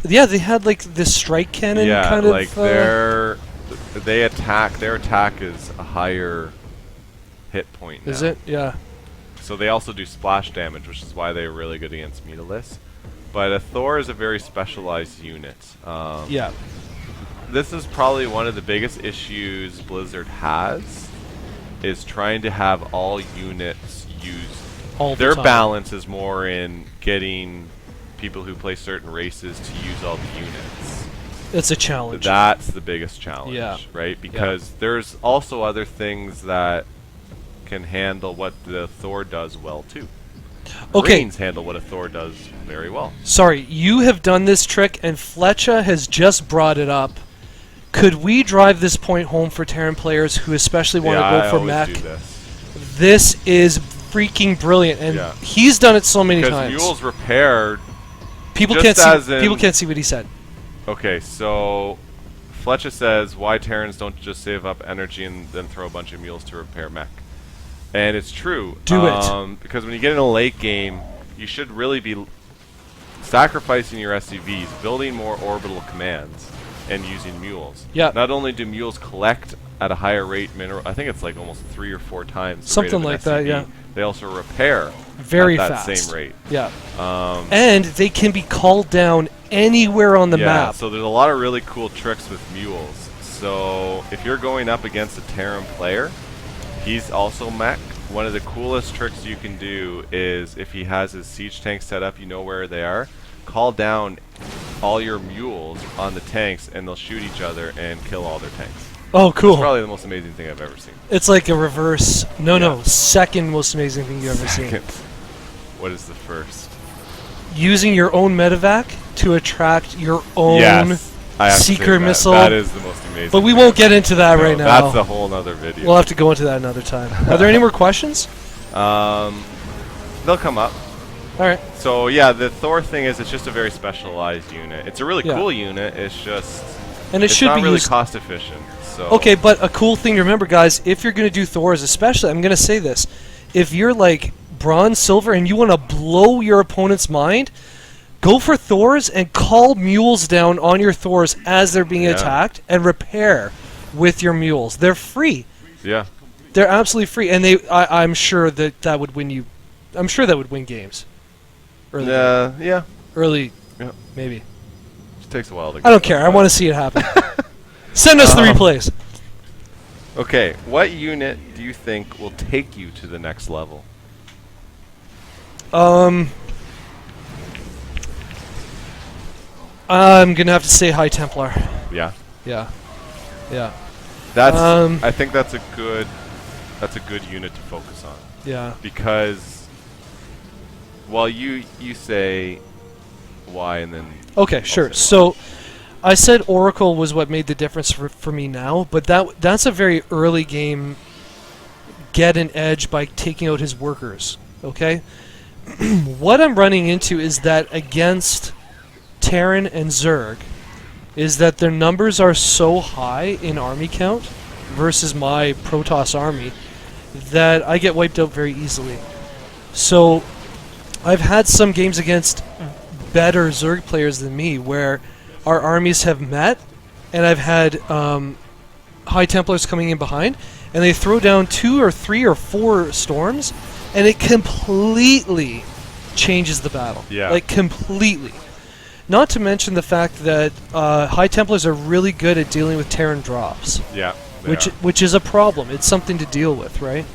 Yeah, they had like this strike cannon kind of. Like their attack is a higher hit point now. Is it? Yeah. So they also do splash damage, which is why they're really good against Mutalisk. But a Thor is a very specialized unit. Yeah. This is probably one of the biggest issues Blizzard has, is trying to have all units used. All the Their time. balance is more in getting people who play certain races to use all the units. It's a challenge. That's the biggest challenge, Yeah. right? Because there's also other things that can handle what the Thor does well too. Okay. Marines handle what a Thor does very well. Sorry, you have done this trick, and Fletcha has just brought it up. Could we drive this point home for Terran players who especially want to go for mech? Do this. This is freaking brilliant, and he's done it so many times. Because Mule's repaired. People just can't see. People can't see what he said. Okay, so Fletcher says, why Terrans don't just save up energy and then throw a bunch of mules to repair mech? And it's true. Do it. Because when you get in a late game, you should really be sacrificing your SCVs, building more orbital commands, and using mules. Yeah. Not only do mules collect at a higher rate mineral, I think it's like almost 3 or 4 times the something rate like of an that. SCV. Yeah. They also repair very at that fast. same rate. Yeah. And they can be called down anywhere on the map. So there's a lot of really cool tricks with mules. So if you're going up against a Terran player, he's also mech. One of the coolest tricks you can do is, if he has his siege tank set up, you know where they are, call down all your mules on the tanks and they'll shoot each other and kill all their tanks. Oh, cool. It's probably the most amazing thing I've ever seen. It's like a reverse. No, second most amazing thing you've ever seen. What is the first? Using your own medevac to attract your own seeker missile. That is the most amazing. But we won't get into that right now. That's a whole nother video. We'll have to go into that another time. Are there any more questions? They'll come up. All right. So yeah, the Thor thing is, it's just a very specialized unit. It's a really cool unit. It's just, and it should not be really used cost efficient. So okay, but a cool thing to remember, guys, if you're going to do Thors, especially, I'm going to say this, if you're like bronze, silver, and you want to blow your opponent's mind, go for Thors and call mules down on your Thors as they're being attacked and repair with your mules. They're free. Yeah. They're absolutely free, and I'm sure that would win you. I'm sure that would win games. Early. Yeah. Early. Yeah. Maybe. It takes a while to. I don't care. I want to see it happen. Send us the replays. Okay, what unit do you think will take you to the next level? I'm gonna have to say High Templar. Yeah. Yeah. That's. I think that's a good unit to focus on. Yeah. Because, well, you say why, and then. Okay, sure. So, I said Oracle was what made the difference for me now, but that's a very early game get an edge by taking out his workers. Okay. What I'm running into is that against Terran and Zerg, is that their numbers are so high in army count versus my Protoss army that I get wiped out very easily. So I've had some games against better Zerg players than me where our armies have met, and I've had High Templars coming in behind, and they throw down 2 or 3 or 4 storms, and it completely changes the battle. Yeah. Like, completely. Not to mention the fact that High Templars are really good at dealing with Terran drops. Yeah. Which is a problem. It's something to deal with, right?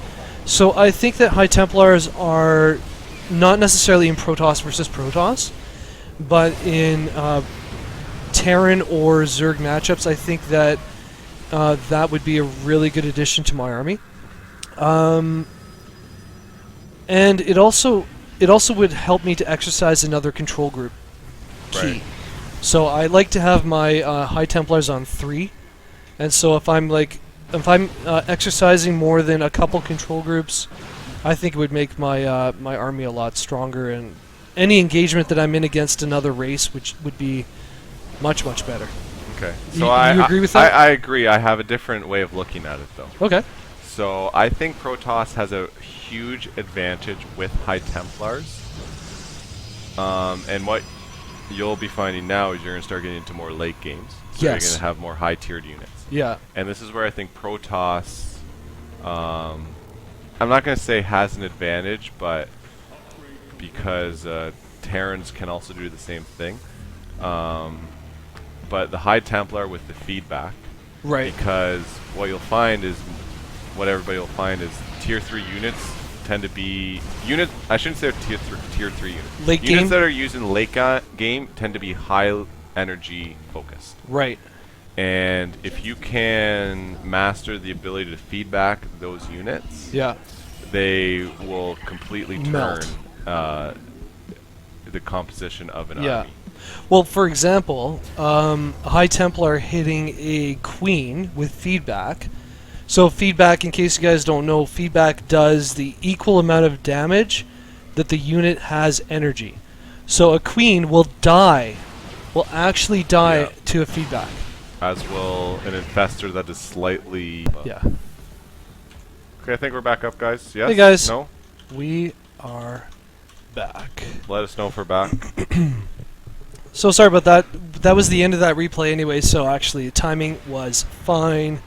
So I think that High Templars are not necessarily in Protoss versus Protoss, but in Terran or Zerg matchups, I think that that would be a really good addition to my army. And it also would help me to exercise another control group key. Right. So I like to have my High Templars on 3, and so if I'm exercising more than a couple control groups, I think it would make my my army a lot stronger, and any engagement that I'm in against another race, which would be much better. Okay. You- So you agree with that? I agree. I have a different way of looking at it, though. Okay. So I think Protoss has a huge advantage with High Templars. And what you'll be finding now is you're going to start getting into more late games. So you're Yes. going to have more high-tiered units. Yeah. And this is where I think Protoss, I'm not going to say has an advantage, but because Terrans can also do the same thing. But the High Templar with the feedback, Right. because what you'll find is, what everybody will find is tier 3 units tend to be I shouldn't say tier 3 units. Late Units game? that are used in late game tend to be high energy focused. Right. And if you can master the ability to feedback those units, Yeah. they will completely turn Melt. the composition of an Yeah. army. Well, for example, a High Templar hitting a Queen with feedback. So feedback, in case you guys don't know, feedback does the equal amount of damage that the unit has energy. So a Queen will actually die Yeah. to a feedback. As will an infestor that is slightly... Yeah. Okay, I think we're back up, guys. Yes? Hey, guys. No? We are back. Let us know if we're back. So sorry about that. That was the end of that replay anyway, so actually timing was fine.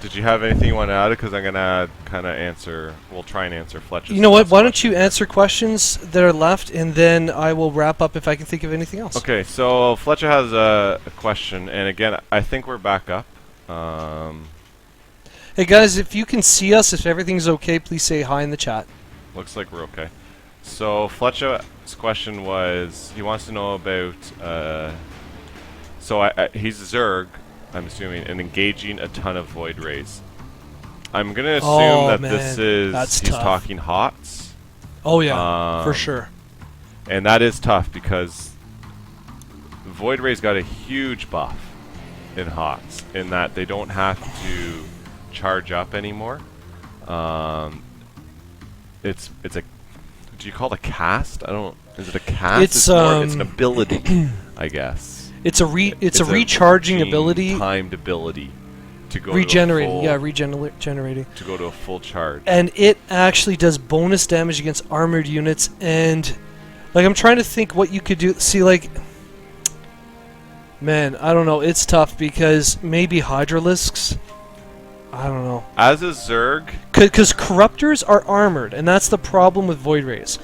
Did you have anything you want to add? Because I'm going to kind of answer... We'll try and answer Fletcher's... You know what? last Why don't question. you answer questions that are left, and then I will wrap up if I can think of anything else. Okay, so Fletcher has a question, and again, I think we're back up. Hey guys, if you can see us, if everything's okay, please say hi in the chat. Looks like we're okay. So Fletcher's question was, he wants to know about, he's Zerg, I'm assuming, and engaging a ton of Void Rays. I'm going to assume Oh, that man, this is, that's he's tough. talking HOTS. Oh yeah, for Um, sure. And that is tough because Void Ray's got a huge buff in HOTS in that they don't have to charge up anymore. It's a, do you call it a cast? I don't. Is it a cast? It's, it's an ability, I guess. It's a recharging regime ability. timed ability to go Regenerating, to a full, regenerating. to go to a full charge. And it actually does bonus damage against armored units, and like I'm trying to think what you could do. See, like, man, I don't know. It's tough because maybe Hydralisks. I don't know. As a Zerg, Because Corruptors are armored, and that's the problem with Void Rays.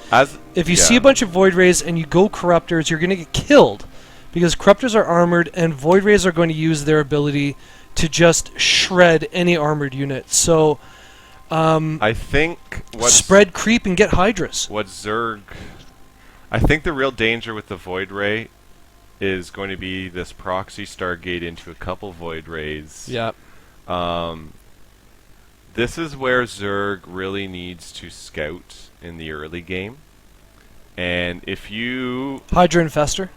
If you see a bunch of Void Rays and you go Corruptors, you're going to get killed. Because Corruptors are armored, and Void Rays are going to use their ability to just shred any armored unit. So, I think spread creep and get Hydras. what Zerg, I think the real danger with the Void Ray is going to be this proxy Stargate into a couple Void Rays. Yeah. This is where Zerg really needs to scout in the early game. And if you... Hydra Infestor.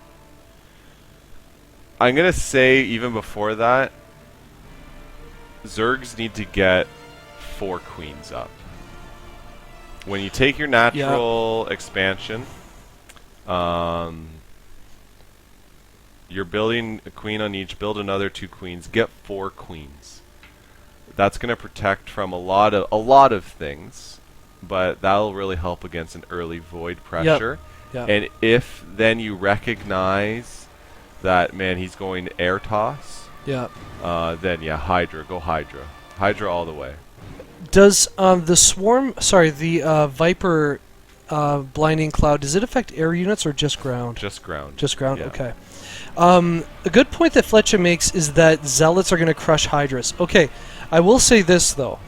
I'm going to say even before that, Zergs need to get 4 queens up. When you take your natural expansion, you're building a queen on each, build another 2 queens, get 4 queens. That's going to protect from a lot of things, but that'll really help against an early void pressure. Yep. And if then you recognize that, man, he's going air toss, Yeah. then yeah, Hydra, go Hydra. Hydra all the way. Does the Swarm, the Viper Blinding Cloud, does it affect air units or just ground? Just ground. Just ground, Yeah. okay. A good point that Fletcher makes is that Zealots are going to crush Hydras. Okay, I will say this though.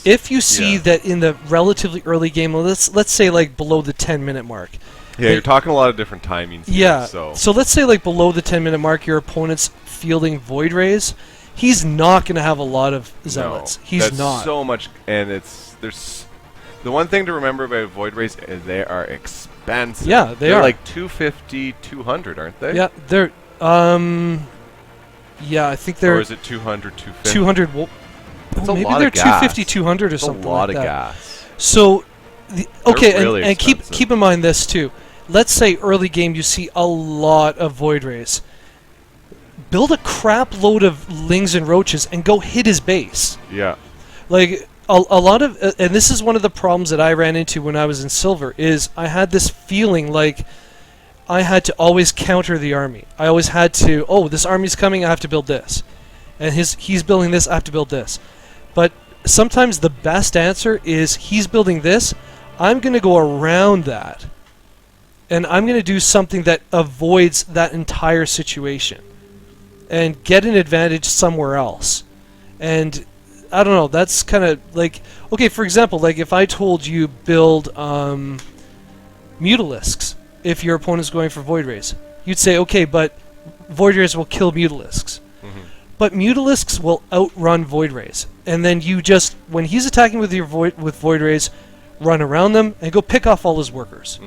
If you see that in the relatively early game, let's say like below the 10-minute mark. Yeah, you're talking a lot of different timings here. Yeah. So let's say like below the 10-minute mark, your opponent's fielding Void Rays. He's not going to have a lot of Zealots. No, He's that's not. so much, and there's the one thing to remember about Void Rays is they are expensive. Yeah, They're are like 250, 200, aren't they? Yeah, they're yeah, I think they're Or is it 200, 250? 200. Well, That's a maybe lot they're of gas. 250, 200 or That's something a lot like of that. gas. So, okay, They're really and expensive. keep in mind this too. Let's say early game you see a lot of Void Rays. build a crap load of lings and roaches and go hit his base. Yeah. Like a lot of, and this is one of the problems that I ran into when I was in silver, is I had this feeling like I had to always counter the army. I always had to, oh, this army's coming, I have to build this. And he's building this, I have to build this. But sometimes the best answer is he's building this, I'm going to go around that. And I'm going to do something that avoids that entire situation. And get an advantage somewhere else. And I don't know, that's kind of like, okay, for example, like if I told you build Mutalisks, if your opponent's going for Void Rays, you'd say, okay, but Void Rays will kill Mutalisks. But Mutalisks will outrun Void Rays. And then you just, when he's attacking with Void Rays, run around them and go pick off all his workers.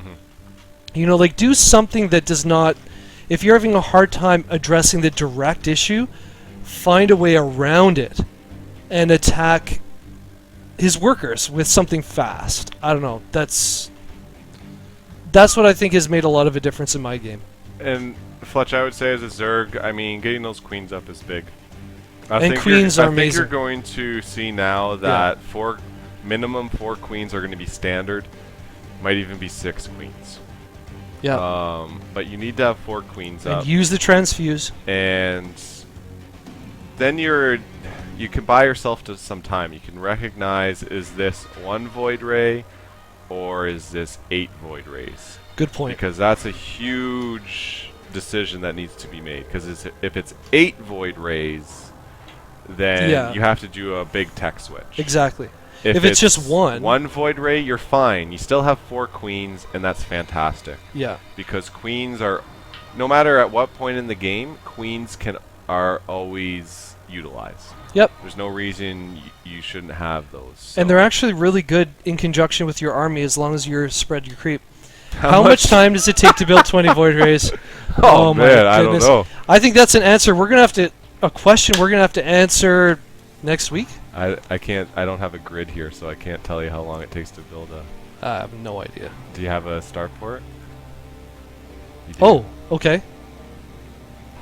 You know, like do something that does not, if you're having a hard time addressing the direct issue, find a way around it and attack his workers with something fast. I don't know. That's what I think has made a lot of a difference in my game. And Fletch, I would say as a Zerg, I mean, getting those queens up is big. And queens are I amazing. think you're going to see now that minimum 4 queens are going to be standard. Might even be 6 queens. Yeah. But you need to have 4 queens and up. Use the transfuse. And then you can buy yourself to some time. You can recognize, is this 1 Void Ray or is this 8 Void Rays? Good point. Because that's a huge decision that needs to be made. Because if it's 8 Void Rays, then you have to do a big tech switch. Exactly. If it's just one Void Ray, you're fine. You still have 4 queens, and that's fantastic. Yeah. Because queens are, no matter at what point in the game, queens are always utilized. Yep. There's no reason you shouldn't have those. So. And they're actually really good in conjunction with your army as long as you spread your creep. How much time does it take to build 20 Void Rays? Oh man, my I don't know. I think that's an answer we're gonna have to answer next week. I don't have a grid here, so I can't tell you how long it takes to build a. I have no idea. Do you have a starport? Oh, okay.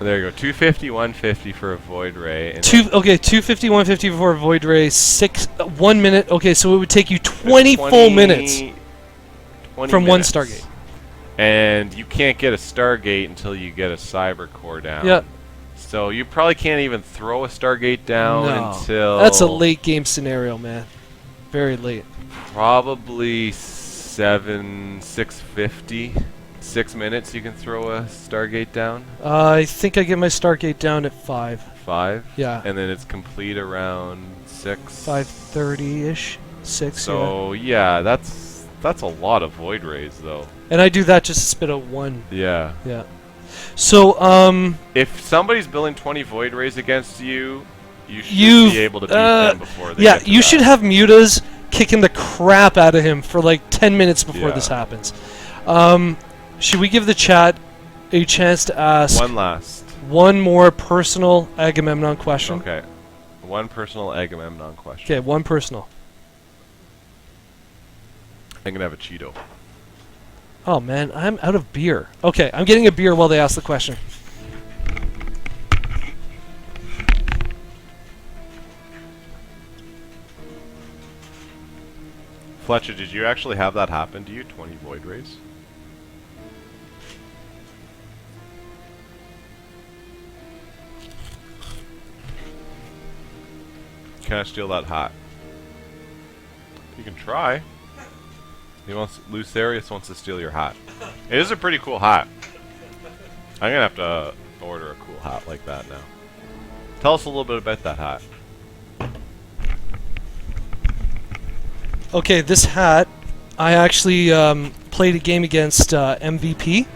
There you go. 250, 150 for a Void Ray. And 250, 150 for a Void Ray. 1 minute. Okay, so it would take you 20 full minutes from one Stargate. And you can't get a Stargate until you get a Cyber Core down. Yeah. So you probably can't even throw a Stargate down until... That's a late game scenario, man. Very late. Probably 650. 6 minutes you can throw a Stargate down? I think I get my Stargate down at 5. 5? Yeah. And then it's complete around 6? 5:30-ish. 6, so, yeah, that's a lot of Void Rays, though. And I do that just to spit out 1. Yeah. Yeah. So, if somebody's building 20 Void Rays against you, you should be able to beat them before they get to you should have Mutas kicking the crap out of him for like 10 minutes before this happens. Should we give the chat a chance to ask one more personal Agamemnon question? Okay. One personal Agamemnon question. Okay, one personal. I'm going to have a Cheeto. Oh, man, I'm out of beer. Okay, I'm getting a beer while they ask the question. Fletcher, did you actually have that happen to you? 20 Void Rays? Can I steal that hat? You can try. Lucerius wants to steal your hat. It is a pretty cool hat. I'm gonna have to order a cool hat like that now. Tell us a little bit about that hat. Okay, this hat, I actually played a game against MVP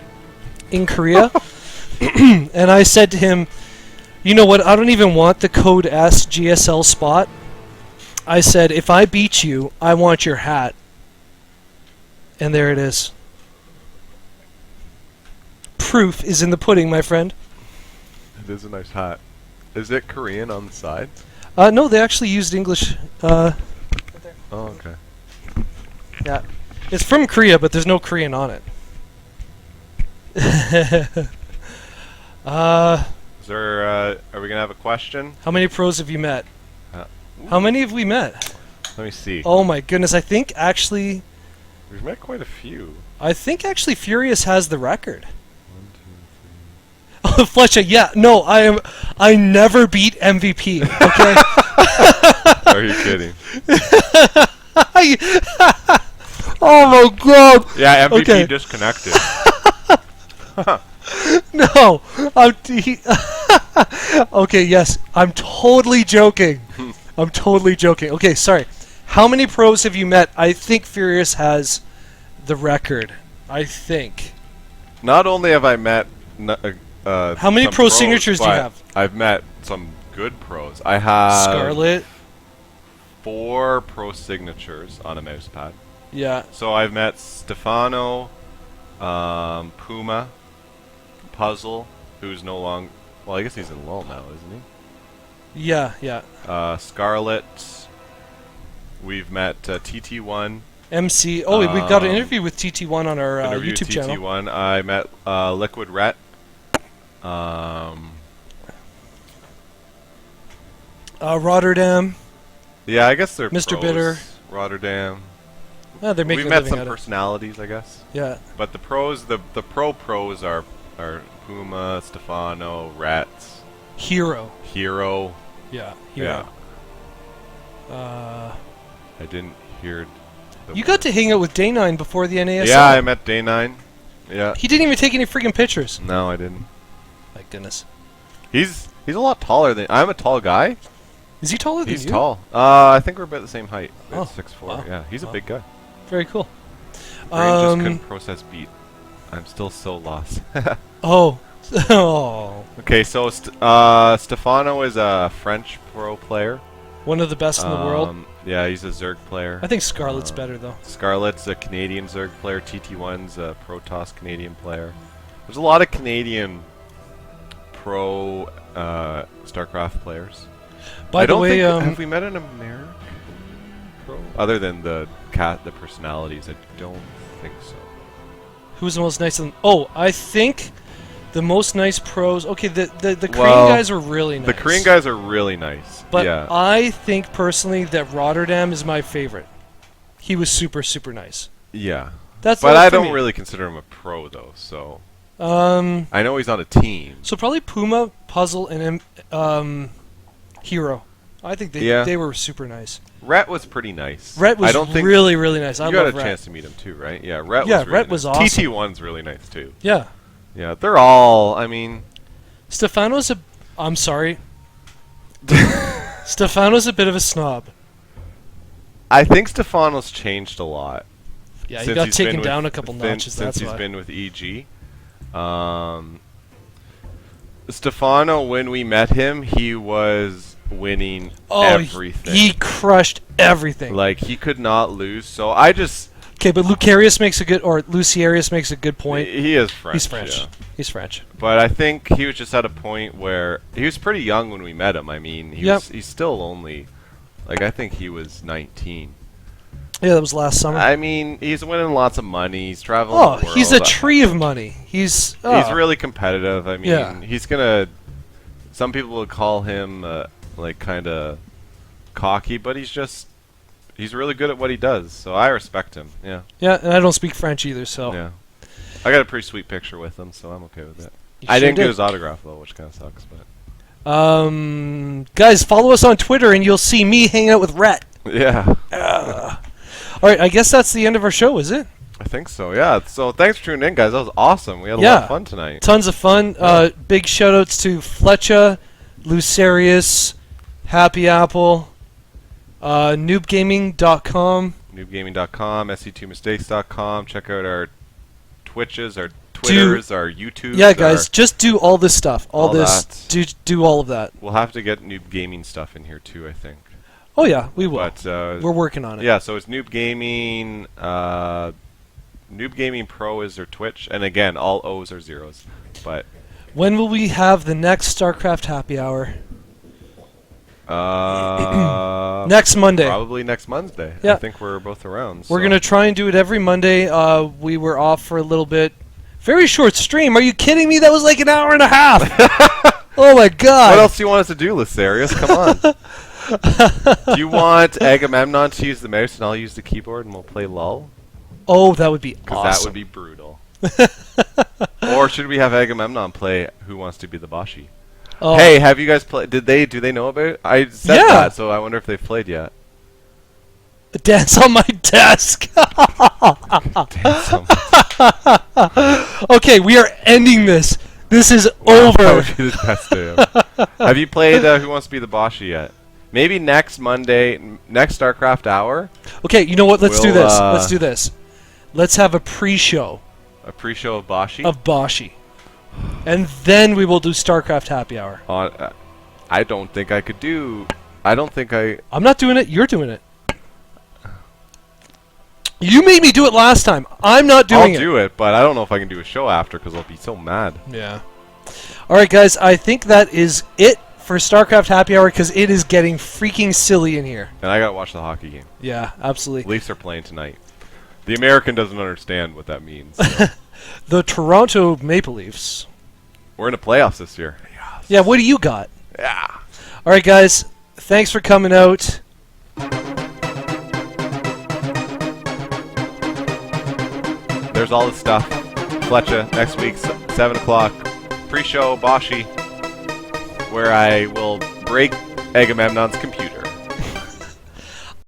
in Korea, and I said to him, you know what, I don't even want the code S GSL spot. I said, if I beat you, I want your hat. And there it is. Proof is in the pudding, my friend. It is a nice hat. Is it Korean on the side? No, they actually used English. Right there. Oh, okay. Yeah. It's from Korea, but there's no Korean on it. Is there? Are we gonna have a question? How many pros have you met? Uh, How many have we met? Let me see. Oh my goodness! I think actually We've met quite a few. Furious has the record. 1, 2, 3. Oh, Fletcher, yeah, no, I never beat MVP. Okay. Are you kidding? Oh my god. Yeah, MVP Okay. disconnected. No, okay, yes, I'm totally joking. I'm totally joking. Okay, sorry. How many pros have you met? I think Furious has the record. I think. Not only have I met How many some pro signatures do you but have? I've met some good pros. I have Scarlet. 4 pro signatures on a mouse pad. Yeah. So I've met Stefano, Puma, Puzzle, who's no longer... Well, I guess he's in LoL now, isn't Yeah, yeah. he? Scarlet. We've met TT1. MC. Oh, we've got an interview with TT1 on our Interview YouTube channel. TT1. I met Liquid Ret. Rotterdam. Yeah, I guess they're Mr. pros. Bitter. Rotterdam. They're making We've a met living some at it. personalities, I guess. Yeah. But the pros, the pros are Puma, Stefano, Rats, Hero. Hero. Yeah. Yeah. Hero. I didn't hear. You got to hang out with Day9 before the NASL. Yeah, I met Day9. Yeah. He didn't even take any freaking pictures. No, I didn't. My goodness. He's a lot taller than I'm a tall guy. Is he taller than you? He's tall. I think we're about the same height. Oh, 6'4". wow. Yeah, he's a big guy. Very cool. Brain just couldn't process beat. I'm still so lost. Oh. Oh. Okay, so Stefano is a French pro player. One of the best in the world. Yeah, he's a Zerg player. I think Scarlet's better, though. Scarlet's a Canadian Zerg player. TT1's a Protoss Canadian player. There's a lot of Canadian pro Starcraft players. By the way, have we met an American pro? Other than the personalities, I don't think so. who's the most nice? Oh, I think the most nice pros. Okay, the Korean Well, guys are really nice. The Korean guys are really nice. But yeah. I think personally that Rotterdam is my favorite. He was super, super nice. Yeah. That's But all I for don't me. really consider him a pro, though, so... Um, I know he's on a team. so probably Puma, Puzzle, and Hero. I think they were super nice. Rhett was pretty nice. Rhett was I don't think really, really nice. I you got love a Rhett. chance to meet him, too, right? Yeah, Rhett Yeah, was really Rhett nice. was awesome. TT1's really nice, too. Yeah. Yeah, they're all... I mean... Stefano's a... I'm sorry. Stefano's a bit of a snob. I think Stefano's changed a lot. Yeah, he since got he's been taken with- down a couple notches, Since that's he's why. been with EG. Stefano, when we met him, he was winning everything. He crushed everything. Like, he could not lose, so I just... Okay, but Lucarius makes a good... Or Luciarius makes a good point. He is French. He's French. Yeah. He's French. But I think he was just at a point where... He was pretty young when we met him. I mean, he's still only... Like, I think he was 19. Yeah, that was last summer. I mean, he's winning lots of money. He's traveling the world. He's a tree of money. He's really competitive. I mean, Yeah. he's gonna... Some people would call him, like, kind of cocky, but he's just... He's really good at what he does, so I respect him. Yeah. Yeah, and I don't speak French either, so... Yeah. I got a pretty sweet picture with him, so I'm okay with that. You I sure didn't get did. his autograph, though, which kind of sucks, but... Guys, follow us on Twitter, and you'll see me hanging out with Rhett. Yeah. All right, I guess that's the end of our show, is it? I think so, yeah. So thanks for tuning in, guys. That was awesome. We had a lot of fun tonight. Tons of fun. Big shout-outs to Fletcher, Lucarius, Happy Apple, noobgaming.com. Noobgaming.com, sc2mistakes.com. Check out our Twitches, our Twitters, our YouTubes. Yeah, guys, just do all this stuff. All this. that. Do all of that. We'll have to get Noob Gaming stuff in here, too, I think. Oh, yeah, we will. But, we're working on it. yeah, so it's Noob Gaming. Noob Gaming Pro is their Twitch. And again, all O's are zeros. But When will we have the next StarCraft Happy Hour? Next Monday. Probably next Monday. Yeah. I think we're both around. We're so. going to try and do it every Monday. We were off for a little bit. Very short stream. Are you kidding me? That was like an hour and a half. Oh my god! What else do you want us to do, Lysarius? Come on. Do you want Agamemnon to use the mouse and I'll use the keyboard and we'll play LOL? Oh, that would be Because awesome. that would be brutal. Or should we have Agamemnon play Who Wants to Be the Boshi? Oh. Hey, have you guys played? Do they know about it? I said Yeah. that, so I wonder if they've played yet. Dance on my desk. Dance on my Okay, we are ending this. This is That over. would be the best day. Have you played Who Wants to Be the Boshi yet? Maybe next Monday, next Starcraft hour, Okay, you know what? Let's do We'll, this. Let's do this. Let's have a pre-show a pre-show of Boshi. of Boshi, and then we will do StarCraft Happy Hour. I don't think I could do. I don't think I. I'm not doing it. You're doing it. You made me do it last time. I'm not doing I'll it. do it, but I don't know if I can do a show after because I'll be so mad. Yeah. All right, guys. I think that is it for StarCraft Happy Hour because it is getting freaking silly in here. And I gotta watch the hockey game. Yeah, absolutely. Leafs are playing tonight. The American doesn't understand what that means. So. The Toronto Maple Leafs. We're in the playoffs this year. Yeah, what do you got? Yeah. All right, guys. Thanks for coming out. There's all this stuff. Fletcher, next week, 7 o'clock. Pre-show, Boshi, where I will break Agamemnon's computer.